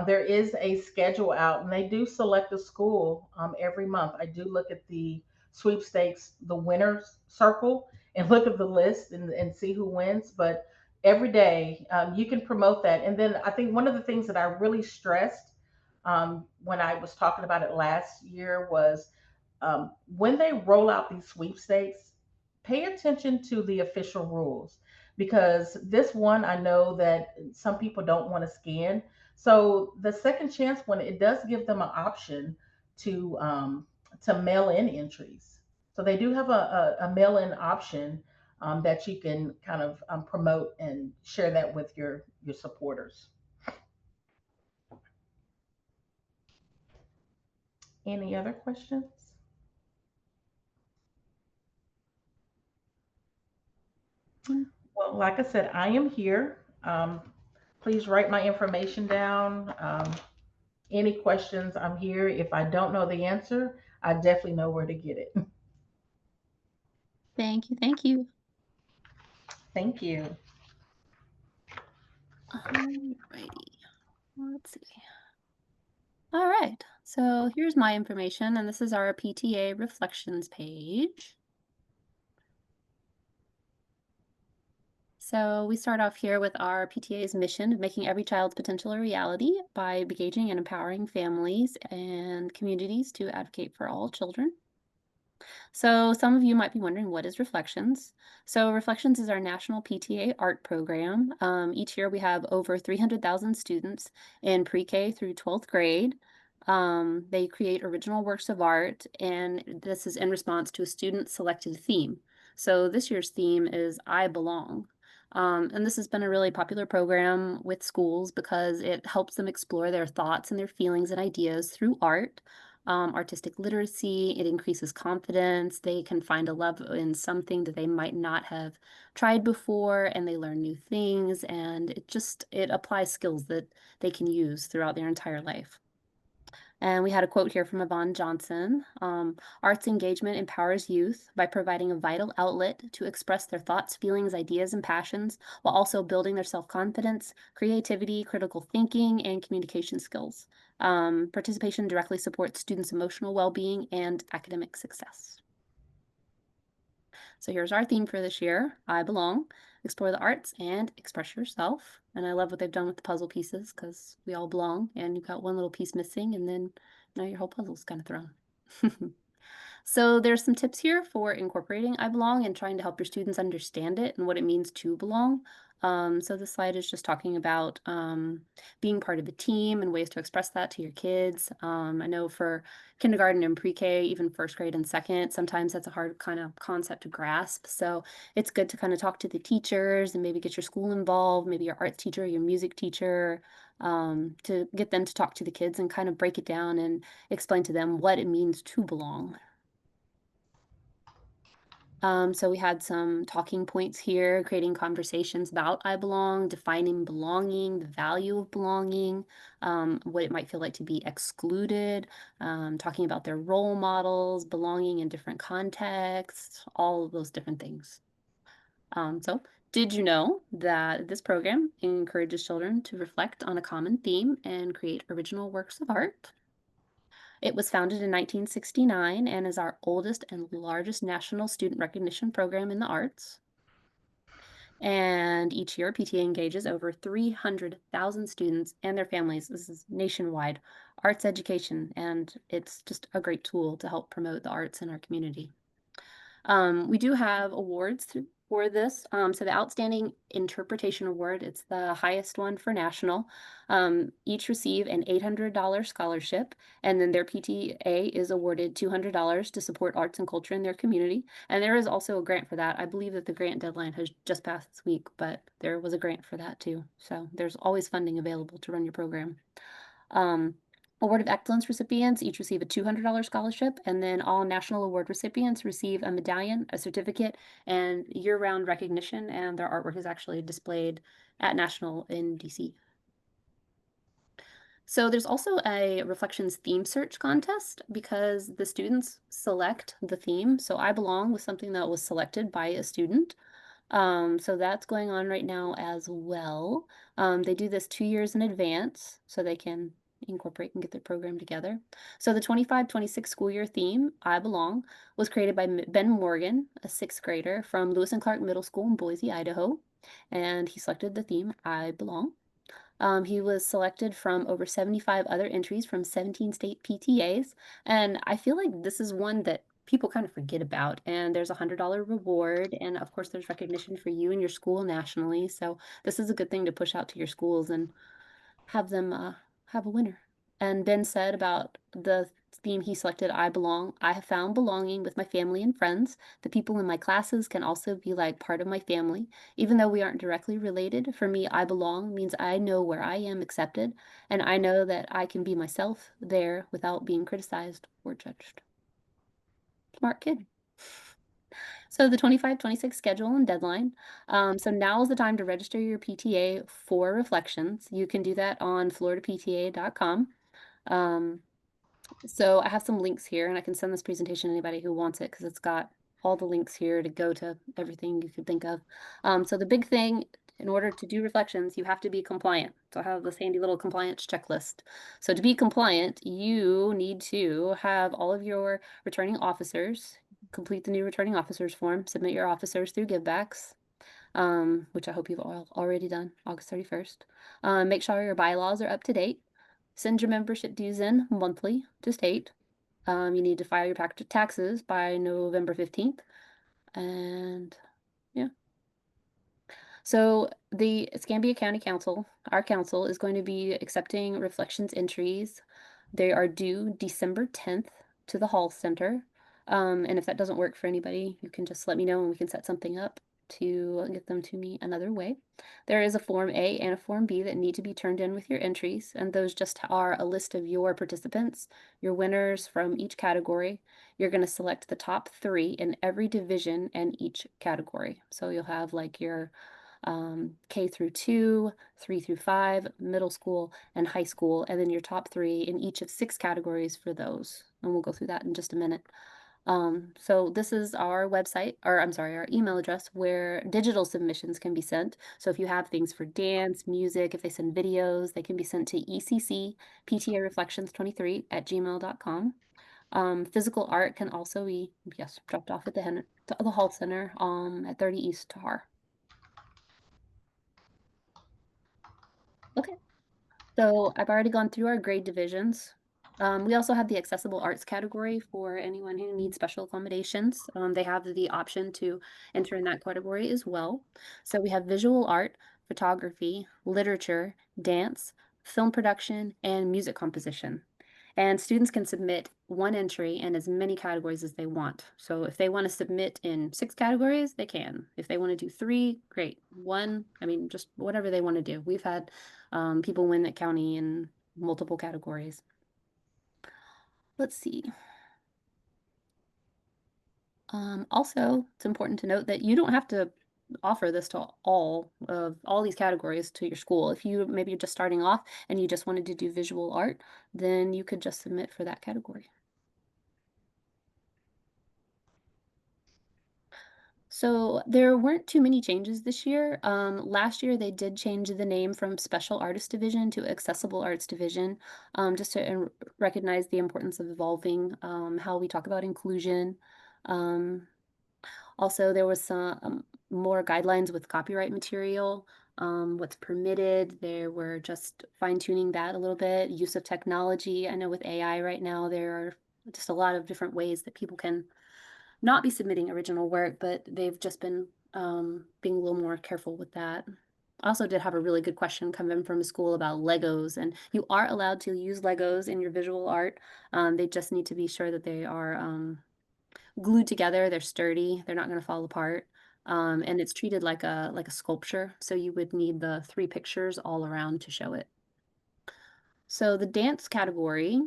there is a schedule out, and they do select a school every month. I do look at the sweepstakes, the winners circle, and look at the list and see who wins. But every day you can promote that. And then I think one of the things that I really stressed when I was talking about it last year was when they roll out these sweepstakes, pay attention to the official rules, because this one I know that some people don't want to scan. So the second chance one, it does give them an option to mail in entries. So they do have a mail in option that you can kind of promote and share that with your supporters. Any other questions? Well, like I said, I am here. Please write my information down. Any questions, I'm here. If I don't know the answer, I definitely know where to get it. Thank you. Thank you. Thank you. Alrighty. Let's see. All right. So here's my information, and this is our PTA reflections page. So we start off here with our PTA's mission of making every child's potential a reality by engaging and empowering families and communities to advocate for all children. So some of you might be wondering, what is Reflections? So Reflections is our national PTA art program. Each year we have over 300,000 students in pre-K through 12th grade. They create original works of art, and this is in response to a student-selected theme. So this year's theme is I Belong. And this has been a really popular program with schools because it helps them explore their thoughts and their feelings and ideas through art. artistic literacy. It increases confidence. They can find a love in something that they might not have tried before, and they learn new things, and it applies skills that they can use throughout their entire life. And we had a quote here from Yvonne Johnson. Arts engagement empowers youth by providing a vital outlet to express their thoughts, feelings, ideas, and passions, while also building their self confidence, creativity, critical thinking, and communication skills. Participation directly supports students' emotional well being and academic success. So here's our theme for this year: I belong, explore the arts, and express yourself. And I love what they've done with the puzzle pieces because we all belong, and you've got one little piece missing, and then now your whole puzzle's kind of thrown. So there's some tips here for incorporating I belong and trying to help your students understand it and what it means to belong. So this slide is just talking about being part of a team and ways to express that to your kids. I know for kindergarten and pre-K, even first grade and second, sometimes that's a hard kind of concept to grasp. So it's good to kind of talk to the teachers and maybe get your school involved, maybe your art teacher, your music teacher, to get them to talk to the kids and kind of break it down and explain to them what it means to belong. So we had some talking points here, creating conversations about I belong, defining belonging, the value of belonging, what it might feel like to be excluded, talking about their role models, belonging in different contexts, all of those different things. So did you know that this program encourages children to reflect on a common theme and create original works of art? It was founded in 1969 and is our oldest and largest national student recognition program in the arts. And each year, PTA engages over 300,000 students and their families. This is nationwide arts education, and it's just a great tool to help promote the arts in our community. We do have awards for this. So the Outstanding Interpretation Award, it's the highest one for national. Each receive an $800 scholarship, and then their PTA is awarded $200 to support arts and culture in their community. And there is also a grant for that. I believe that the grant deadline has just passed this week, but there was a grant for that too. So there's always funding available to run your program. Award of Excellence recipients each receive a $200 scholarship, and then all national award recipients receive a medallion, a certificate, and year-round recognition, and their artwork is actually displayed at National in DC. So there's also a Reflections theme search contest because the students select the theme. So I Belong was something that was selected by a student. So that's going on right now as well. They do this 2 years in advance so they can incorporate and get their program together. So the 25-26 school year theme, I Belong, was created by Ben Morgan, a sixth grader from Lewis and Clark Middle School in Boise, Idaho. And he selected the theme, I Belong. He was selected from over 75 other entries from 17 state PTAs. And I feel like this is one that people kind of forget about. And there's a $100 reward. And of course, there's recognition for you and your school nationally. So this is a good thing to push out to your schools and have them have a winner. And Ben said about the theme he selected, I belong. I have found belonging with my family and friends. The people in my classes can also be like part of my family. Even though we aren't directly related, for me, I belong means I know where I am accepted, and I know that I can be myself there without being criticized or judged. Smart kid. So the 25-26 schedule and deadline. So now is the time to register your PTA for Reflections. You can do that on floridapta.com. So I have some links here, and I can send this presentation to anybody who wants it because it's got all the links here to go to everything you could think of. So the big thing, in order to do Reflections, you have to be compliant. So I have this handy little compliance checklist. So to be compliant, you need to have all of your returning officers complete the new returning officers form, submit your officers through givebacks, which I hope you've all already done, August 31st. Make sure your bylaws are up to date. Send your membership dues in monthly to state. You need to file your taxes by November 15th. And yeah. So the Escambia County Council, our council, is going to be accepting Reflections entries. They are due December 10th to the Hall Center. And if that doesn't work for anybody, you can just let me know and we can set something up. to get them to me another way. There is a Form A and a Form B that need to be turned in with your entries, and those just are a list of your participants, your winners from each category. You're going to select the top 3 in every division and each category. So you'll have like your K through 2, 3 through 5, middle school, and high school, and then your top 3 in each of 6 categories for those. And we'll go through that in just a minute. So this is our website, or I'm sorry, our email address where digital submissions can be sent. So if you have things for dance, music, if they send videos, they can be sent to ECC PTA reflections23@gmail.com. Physical art can also be, yes, dropped off at the Hall Center at 30 East Tahar. Okay, so I've already gone through our grade divisions. We also have the accessible arts category for anyone who needs special accommodations. They have the option to enter in that category as well. So we have visual art, photography, literature, dance, film production, and music composition. And students can submit one entry in as many categories as they want. So if they want to submit in 6 categories, they can. If they want to do 3, great. 1, I mean, just whatever they want to do. We've had people win at county in multiple categories. Let's see. Also, it's important to note that you don't have to offer this to all these categories to your school. If you maybe you're just starting off and you just wanted to do visual art, then you could just submit for that category. So there weren't too many changes this year. Last year they did change the name from Special Artist Division to Accessible Arts Division, just to recognize the importance of evolving how we talk about inclusion. Um, Also, there was some more guidelines with copyright material, what's permitted. There were just fine-tuning that a little bit. Use of technology. I know with AI right now, there are just a lot of different ways that people can not be submitting original work, but they've just been being a little more careful with that. I also did have a really good question come in from a school about Legos, and you are allowed to use Legos in your visual art. They just need to be sure that they are glued together, they're sturdy, they're not going to fall apart. And it's treated like a sculpture, so you would need the 3 pictures all around to show it. So the dance category,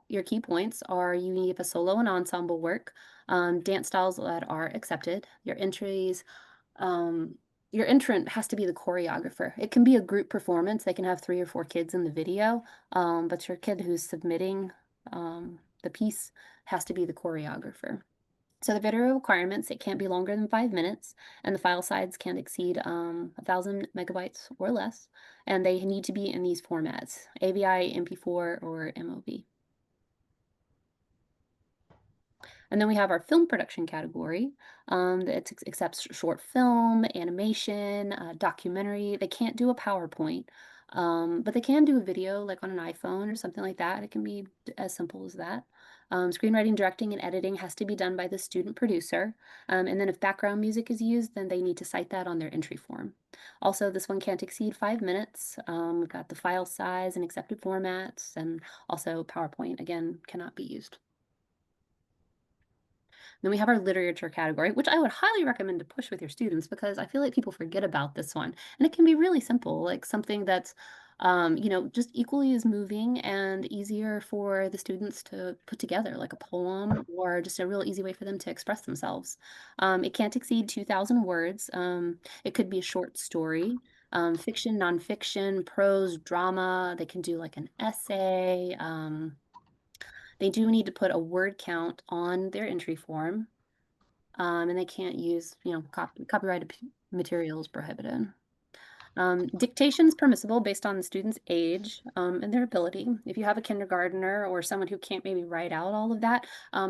your key points are you need a solo and ensemble work, dance styles that are accepted. Your entrant has to be the choreographer. It can be a group performance. They can have 3 or 4 kids in the video, but your kid who's submitting the piece has to be the choreographer. So the video requirements, it can't be longer than 5 minutes, and the file size can't exceed 1,000 megabytes or less, and they need to be in these formats, AVI, MP4, or MOV. And then we have our film production category that accepts short film, animation, documentary. They can't do a PowerPoint, but they can do a video like on an iPhone or something like that. It can be as simple as that. Screenwriting, directing, and editing has to be done by the student producer. And then if background music is used, then they need to cite that on their entry form. Also, this one can't exceed 5 minutes. We've got the file size and accepted formats, and also PowerPoint, again, cannot be used. Then we have our literature category, which I would highly recommend to push with your students because I feel like people forget about this one. And it can be really simple, like something that's, just equally as moving and easier for the students to put together, like a poem or just a real easy way for them to express themselves. It can't exceed 2,000 words. It could be a short story. Fiction, nonfiction, prose, drama. They can do like an essay. They do need to put a word count on their entry form, and they can't use, copyrighted materials prohibited. Dictation is permissible based on the student's age and their ability. If you have a kindergartner or someone who can't maybe write out all of that,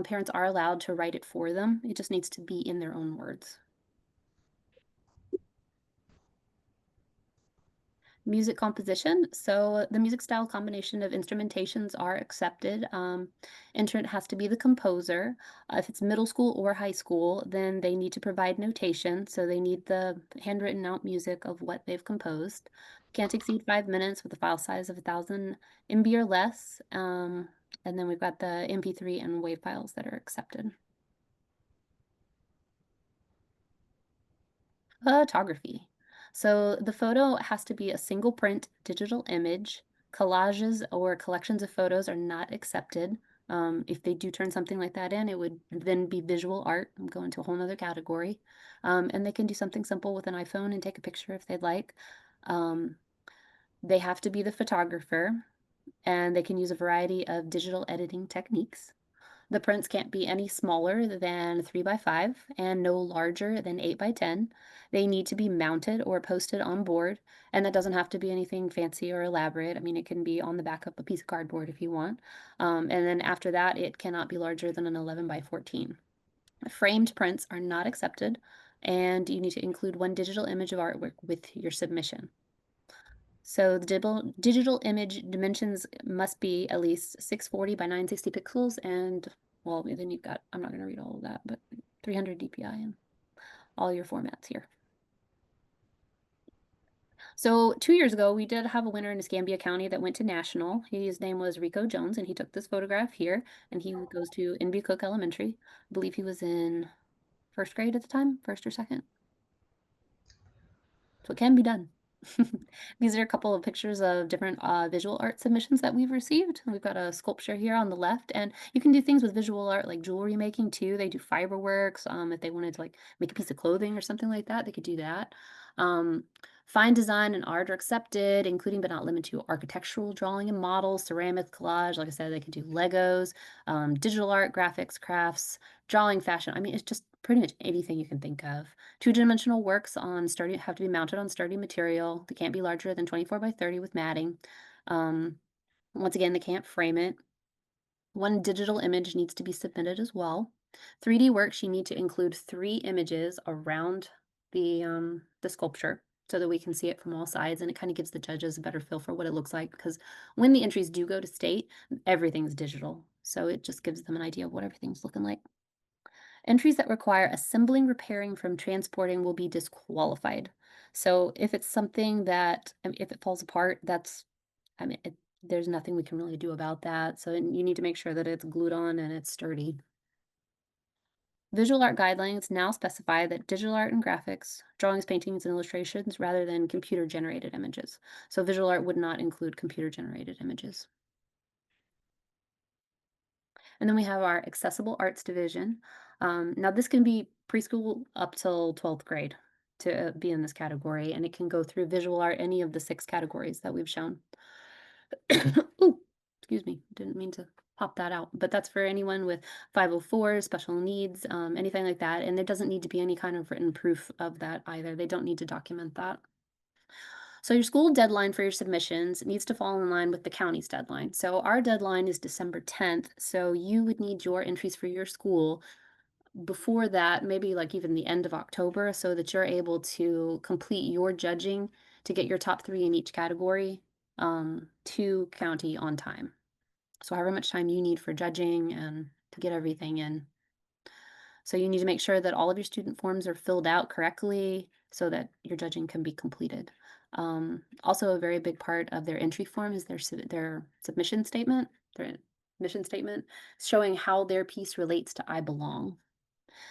parents are allowed to write it for them. It just needs to be in their own words. Music composition. So the music style combination of instrumentations are accepted. Entrant has to be the composer. If it's middle school or high school, then they need to provide notation. So they need the handwritten out music of what they've composed. Can't exceed 5 minutes with a file size of 1,000 MB or less. And then we've got the MP3 and WAV files that are accepted. Photography. So the photo has to be a single print digital image. Collages or collections of photos are not accepted. If they do turn something like that in, it would then be visual art. I'm going to a whole nother category. And they can do something simple with an iPhone and take a picture if they'd like. Um, they have to be the photographer, and they can use a variety of digital editing techniques. The prints can't be any smaller than 3 by 5 and no larger than 8 by 10. They need to be mounted or posted on board, and that doesn't have to be anything fancy or elaborate. I mean, it can be on the back of a piece of cardboard if you want. And then after that, it cannot be larger than an 11 by 14. Framed prints are not accepted, and you need to include one digital image of artwork with your submission. So the digital image dimensions must be at least 640 by 960 pixels, and well, then you've got, I'm not going to read all of that, but 300 DPI and all your formats here. So 2 years ago, we did have a winner in Escambia County that went to national. His name was Rico Jones, and he took this photograph here, and he goes to NB Cook Elementary. I believe he was in first grade at the time, first or second. So it can be done. These are a couple of pictures of different visual art submissions that we've received. We've got a sculpture here on the left, and you can do things with visual art like jewelry making too. They do fiberworks. If they wanted to like make a piece of clothing or something like that, they could do that. Um, Fine design and art are accepted, including but not limited to architectural drawing and models, ceramic collage. Like I said, they could do Legos, digital art, graphics, crafts, drawing, fashion. I mean, it's just pretty much anything you can think of. Two-dimensional works on sturdy have to be mounted on sturdy material. They can't be larger than 24 by 30 with matting. Um, Once again, they can't frame it. One digital image needs to be submitted as well. 3D works, you need to include 3 images around the sculpture so that we can see it from all sides, and it kind of gives the judges a better feel for what it looks like, because when the entries do go to state, everything's digital. So it just gives them an idea of what everything's looking like. Entries that require assembling, repairing from transporting will be disqualified. So if it's something that, I mean, if it falls apart, that's, I mean, there's nothing we can really do about that. So you need to make sure that it's glued on and it's sturdy. Visual art guidelines now specify that digital art and graphics, drawings, paintings, and illustrations rather than computer generated images. So visual art would not include computer generated images. And then we have our accessible arts division. Now this can be preschool up till 12th grade to be in this category, and it can go through visual art, any of the 6 categories that we've shown. Ooh, excuse me, didn't mean to pop that out, but that's for anyone with 504, special needs, anything like that, and there doesn't need to be any kind of written proof of that either. They don't need to document that. So your school deadline for your submissions needs to fall in line with the county's deadline. So our deadline is December 10th. So you would need your entries for your school before that, maybe like even the end of October, so that you're able to complete your judging to get your top 3 in each category to county on time. So however much time you need for judging and to get everything in. So you need to make sure that all of your student forms are filled out correctly so that your judging can be completed. Also, a very big part of their entry form is their submission statement, their mission statement, showing how their piece relates to I belong.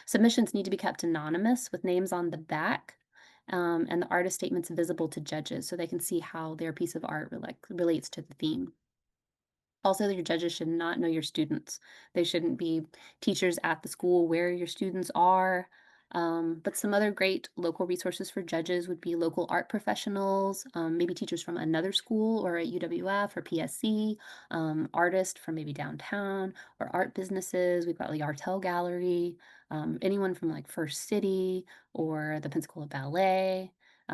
Submissions need to be kept anonymous with names on the back, and the artist statements visible to judges so they can see how their piece of art relates to the theme. Also, your judges should not know your students. They shouldn't be teachers at the school where your students are. But some other great local resources for judges would be local art professionals, maybe teachers from another school or at UWF or PSC, artists from maybe downtown or art businesses. We've got the Artel Gallery, anyone from like First City or the Pensacola Ballet.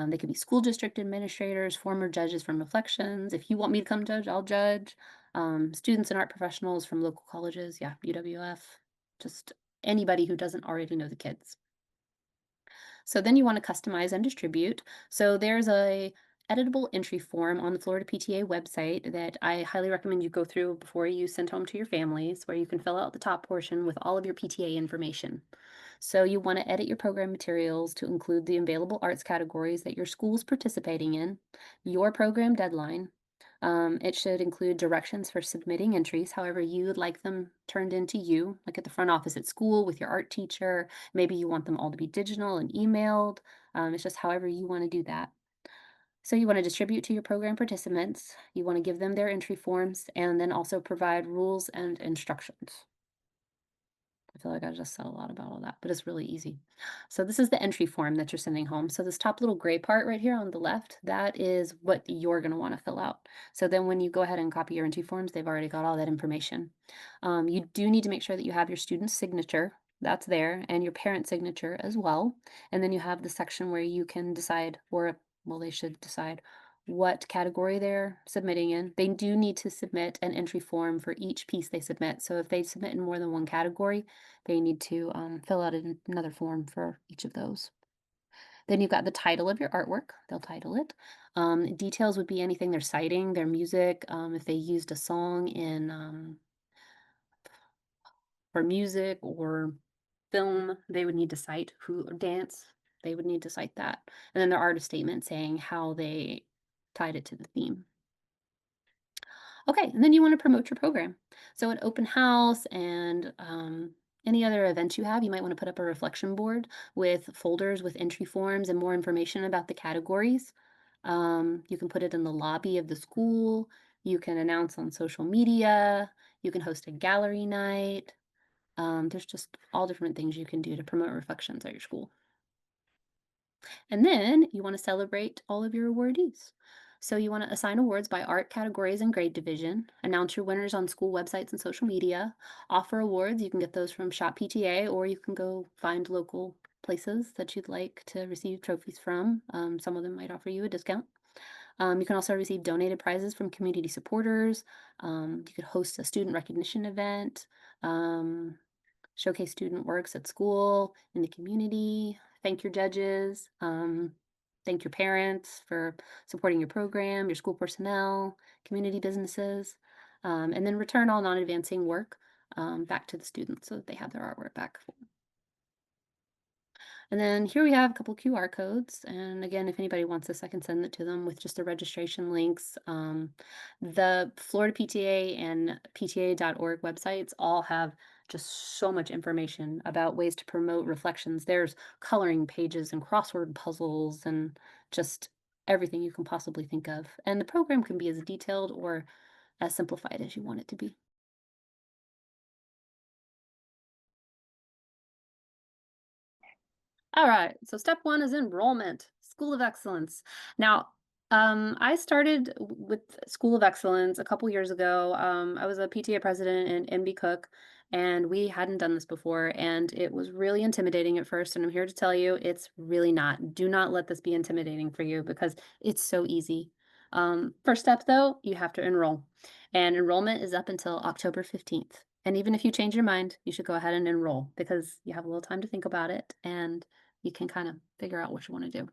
They could be school district administrators, former judges from Reflections. If you want me to come judge, I'll judge. Students and art professionals from local colleges, yeah, UWF, just anybody who doesn't already know the kids. So then you want to customize and distribute. So there's a editable entry form on the Florida PTA website that I highly recommend you go through before you send home to your families, where you can fill out the top portion with all of your PTA information. So you want to edit your program materials to include the available arts categories that your school is participating in, your program deadline, It should include directions for submitting entries, however you would like them turned into you, like at the front office at school with your art teacher. Maybe you want them all to be digital and emailed. It's just however you want to do that. So you want to distribute to your program participants. You want to give them their entry forms and then also provide rules and instructions. I feel like I just said a lot about all that, but it's really easy. So this is the entry form that you're sending home. So this top little gray part right here on the left, that is what you're going to want to fill out. So then when you go ahead and copy your entry forms, they've already got all that information. You do need to make sure that you have your student's signature. That's there, and your parent signature as well. And then you have the section where you can decide, or well, they should decide what category they're submitting in. They do need to submit an entry form for each piece they submit. So if they submit in more than one category, they need to fill out another form for each of those. Then you've got the title of your artwork. They'll title it. Details would be anything they're citing, their music, if they used a song in for music or film, they would need to cite who or dance. They would need to cite that. And then their artist statement saying how they tied it to the theme. Okay, and then you want to promote your program. So at open house and any other events you have, you might want to put up a reflection board with folders with entry forms and more information about the categories. You can put it in the lobby of the school. You can announce on social media. You can host a gallery night. There's just all different things you can do to promote reflections at your school. And then you want to celebrate all of your awardees. So you want to assign awards by art categories and grade division, announce your winners on school websites and social media, offer awards. You can get those from Shop PTA, or you can go find local places that you'd like to receive trophies from. Some of them might offer you a discount. You can also receive donated prizes from community supporters. You could host a student recognition event. Showcase student works at school, in the community, thank your judges, thank your parents for supporting your program, your school personnel, community businesses, and then return all non-advancing work back to the students so that they have their artwork back. And then here we have a couple QR codes. And again, if anybody wants this, I can send it to them with just the registration links. The Florida PTA and PTA.org websites all have just so much information about ways to promote reflections. There's coloring pages and crossword puzzles and just everything you can possibly think of. And the program can be as detailed or as simplified as you want it to be. All right, so step one is enrollment, School of Excellence. Now, I started with School of Excellence a couple years ago. I was a PTA president in NB Cook, and we hadn't done this before, and it was really intimidating at first. And I'm here to tell you, it's really not. Do not let this be intimidating for you because it's so easy. First step, though, you have to enroll, and enrollment is up until October 15th. And even if you change your mind, you should go ahead and enroll because you have a little time to think about it and you can kind of figure out what you want to do.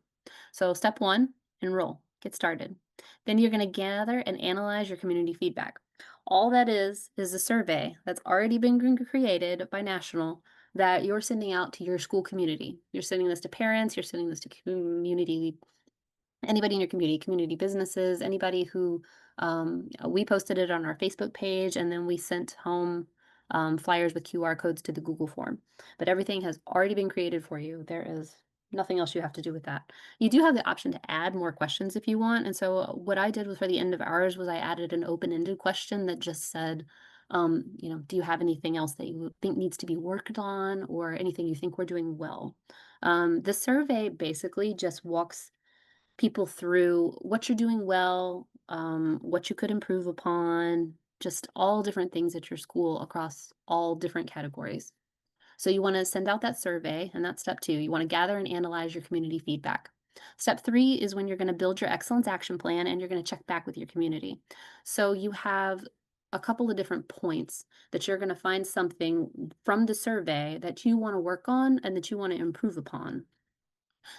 So, step one, enroll, get started. Then you're going to gather and analyze your community feedback. All that is a survey that's already been created by National that you're sending out to your school community. You're sending this to parents, you're sending this to community, anybody in your community businesses, anybody who we posted it on our Facebook page, and then we sent home flyers with QR codes to the Google form. But everything has already been created for you. There is nothing else you have to do with that. You do have the option to add more questions if you want. And so what I did was for the end of ours was I added an open-ended question that just said, do you have anything else that you think needs to be worked on or anything you think we're doing well? The survey basically just walks people through what you're doing well, what you could improve upon, just all different things at your school across all different categories. So you want to send out that survey, and that's step two. You want to gather and analyze your community feedback. Step three is when you're going to build your excellence action plan and you're going to check back with your community. So you have a couple of different points that you're going to find something from the survey that you want to work on and that you want to improve upon.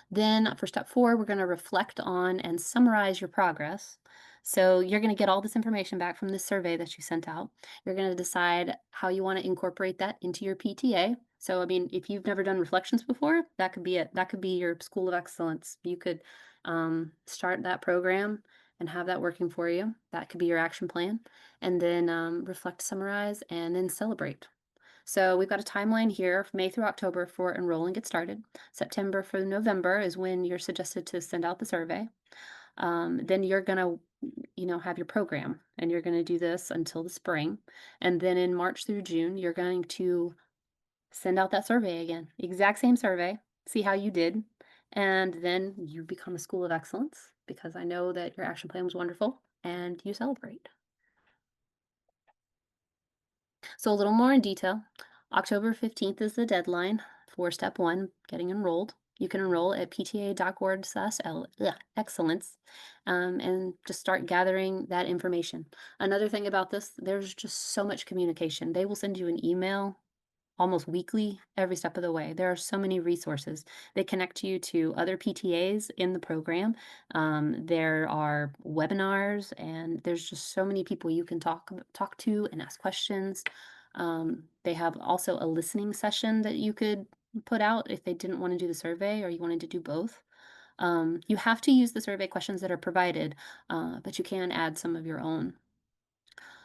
Then for step four, we're going to reflect on and summarize your progress. So you're going to get all this information back from this survey that you sent out. You're going to decide how you want to incorporate that into your PTA. So, I mean, if you've never done reflections before, that could be it. That could be your School of Excellence. You could start that program and have that working for you. That could be your action plan. And then reflect, summarize, and then celebrate. So we've got a timeline here, from May through October for enroll and get started. September through November is when you're suggested to send out the survey. Then you're gonna, have your program, and you're gonna do this until the spring. And then in March through June, you're going to send out that survey again, exact same survey, see how you did. And then you become a school of excellence because I know that your action plan was wonderful and you celebrate. So a little more in detail. October 15th is the deadline for step one, getting enrolled. You can enroll at pta.org/excellence and just start gathering that information. Another thing about this, there's just so much communication. They will send you an email almost weekly, every step of the way. There are so many resources. They connect you to other PTAs in the program. There are webinars, and there's just so many people you can talk to and ask questions. They have also a listening session that you could put out if they didn't want to do the survey or you wanted to do both. You have to use the survey questions that are provided, but you can add some of your own.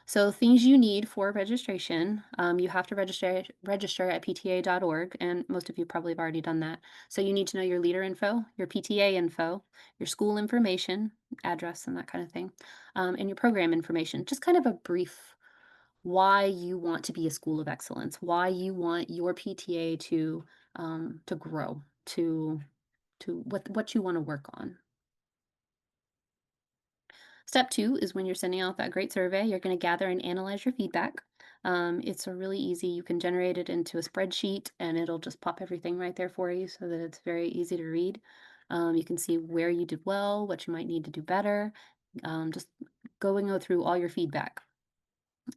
So things you need for registration, you have to register at pta.org, and most of you probably have already done that. So you need to know your leader info, your PTA info, your school information, address, and that kind of thing, and your program information. Just kind of a brief why you want to be a school of excellence, why you want your PTA to grow, to what you want to work on. Step two is when you're sending out that great survey, you're going to gather and analyze your feedback. It's a really easy, you can generate it into a spreadsheet and it'll just pop everything right there for you so that it's very easy to read. You can see where you did well, what you might need to do better, just going through all your feedback.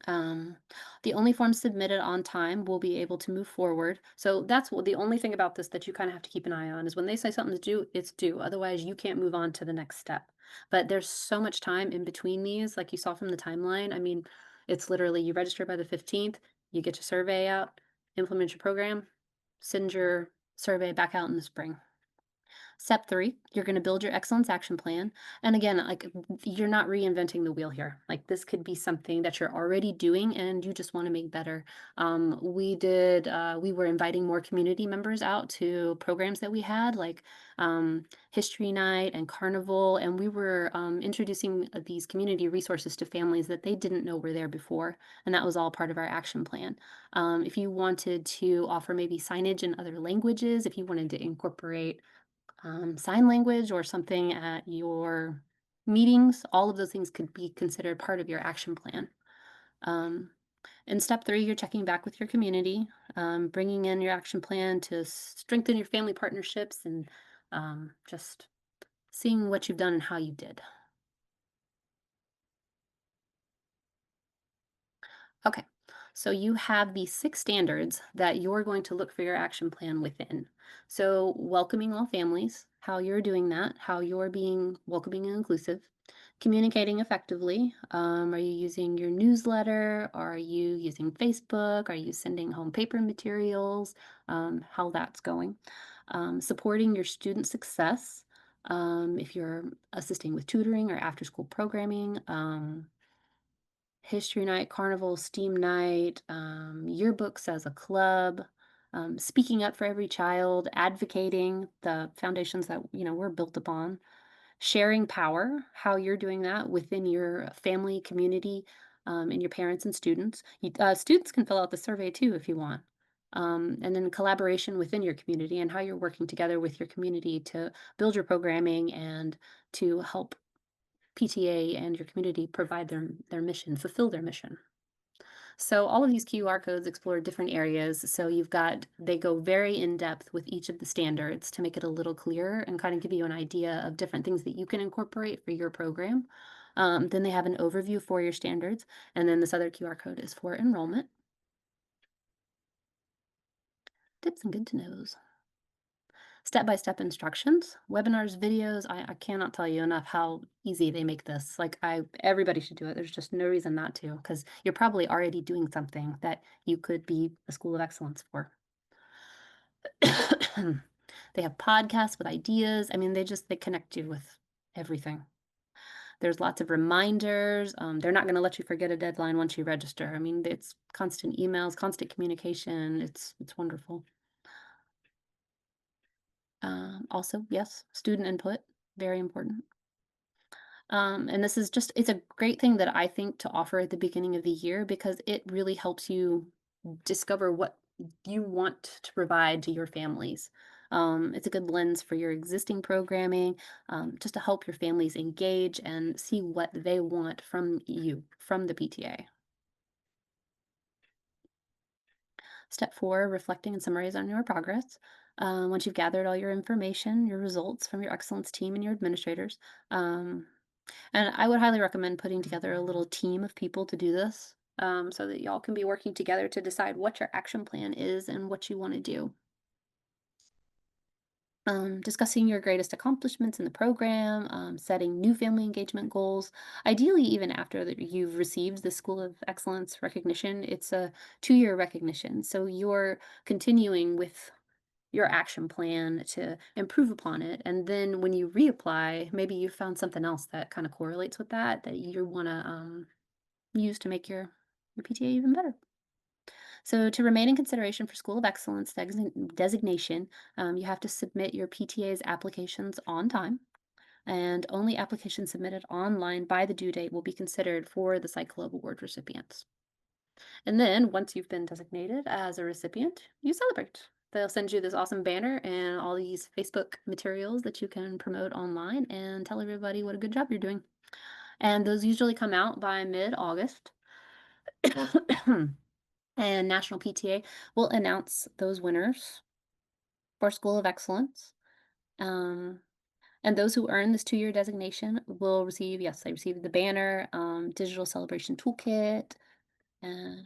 Um, the only forms submitted on time will be able to move forward. So that's what the only thing about this that you kind of have to keep an eye on is when they say something's due, it's due. Otherwise, you can't move on to the next step. But there's so much time in between these, like you saw from the timeline. I mean, it's literally you register by the 15th, you get your survey out, implement your program, send your survey back out in the spring. Step three, you're going to build your excellence action plan. And again, like you're not reinventing the wheel here. Like this could be something that you're already doing and you just want to make better. We were inviting more community members out to programs that we had, like History Night and Carnival. And we were introducing these community resources to families that they didn't know were there before. And that was all part of our action plan. If you wanted to offer maybe signage in other languages, if you wanted to incorporate sign language or something at your meetings, all of those things could be considered part of your action plan. Um, in step three, you're checking back with your community, bringing in your action plan to strengthen your family partnerships and just seeing what you've done and how you did. Okay, so you have these 6 standards that you're going to look for your action plan within. So, welcoming all families, how you're doing that, how you're being welcoming and inclusive, communicating effectively. Are you using your newsletter? Are you using Facebook? Are you sending home paper materials? How that's going. Supporting your student success. If you're assisting with tutoring or after school programming, History night, carnival, STEAM night, yearbooks as a club, speaking up for every child, advocating the foundations that we're built upon, sharing power, how you're doing that within your family, community, and your parents and students. Students can fill out the survey too if you want. And then collaboration within your community and how you're working together with your community to build your programming and to help PTA and your community provide their mission, fulfill their mission. So all of these QR codes explore different areas. So they go very in depth with each of the standards to make it a little clearer and kind of give you an idea of different things that you can incorporate for your program. Then they have an overview for your standards. And then this other QR code is for enrollment. Tips and good to knows. Step-by-step instructions, webinars, videos. I cannot tell you enough how easy they make this. Like everybody should do it. There's just no reason not to, because you're probably already doing something that you could be a school of excellence for. They have podcasts with ideas. I mean, they connect you with everything. There's lots of reminders. They're not going to let you forget a deadline once you register. I mean, it's constant emails, constant communication. It's wonderful. Also, yes, student input, very important. And this is just, it's a great thing that I think to offer at the beginning of the year because it really helps you discover what you want to provide to your families. It's a good lens for your existing programming, just to help your families engage and see what they want from you, from the PTA. Step four, reflecting and summarizing on your progress. Once you've gathered all your information, your results from your excellence team and your administrators, and I would highly recommend putting together a little team of people to do this, so that y'all can be working together to decide what your action plan is and what you want to do. Discussing your greatest accomplishments in the program, setting new family engagement goals. Ideally, even after that you've received the School of Excellence recognition, it's a 2-year recognition. So you're continuing with your action plan to improve upon it. And then when you reapply, maybe you found something else that kind of correlates with that you want to use to make your PTA even better. So to remain in consideration for School of Excellence designation, you have to submit your PTA's applications on time. And only applications submitted online by the due date will be considered for the Cycle Award recipients. And then once you've been designated as a recipient, you celebrate. They'll send you this awesome banner and all these Facebook materials that you can promote online and tell everybody what a good job you're doing. And those usually come out by mid-August. And National PTA will announce those winners for School of Excellence. Um, and those who earn this 2-year designation will receive, yes, they receive the banner, digital celebration toolkit, and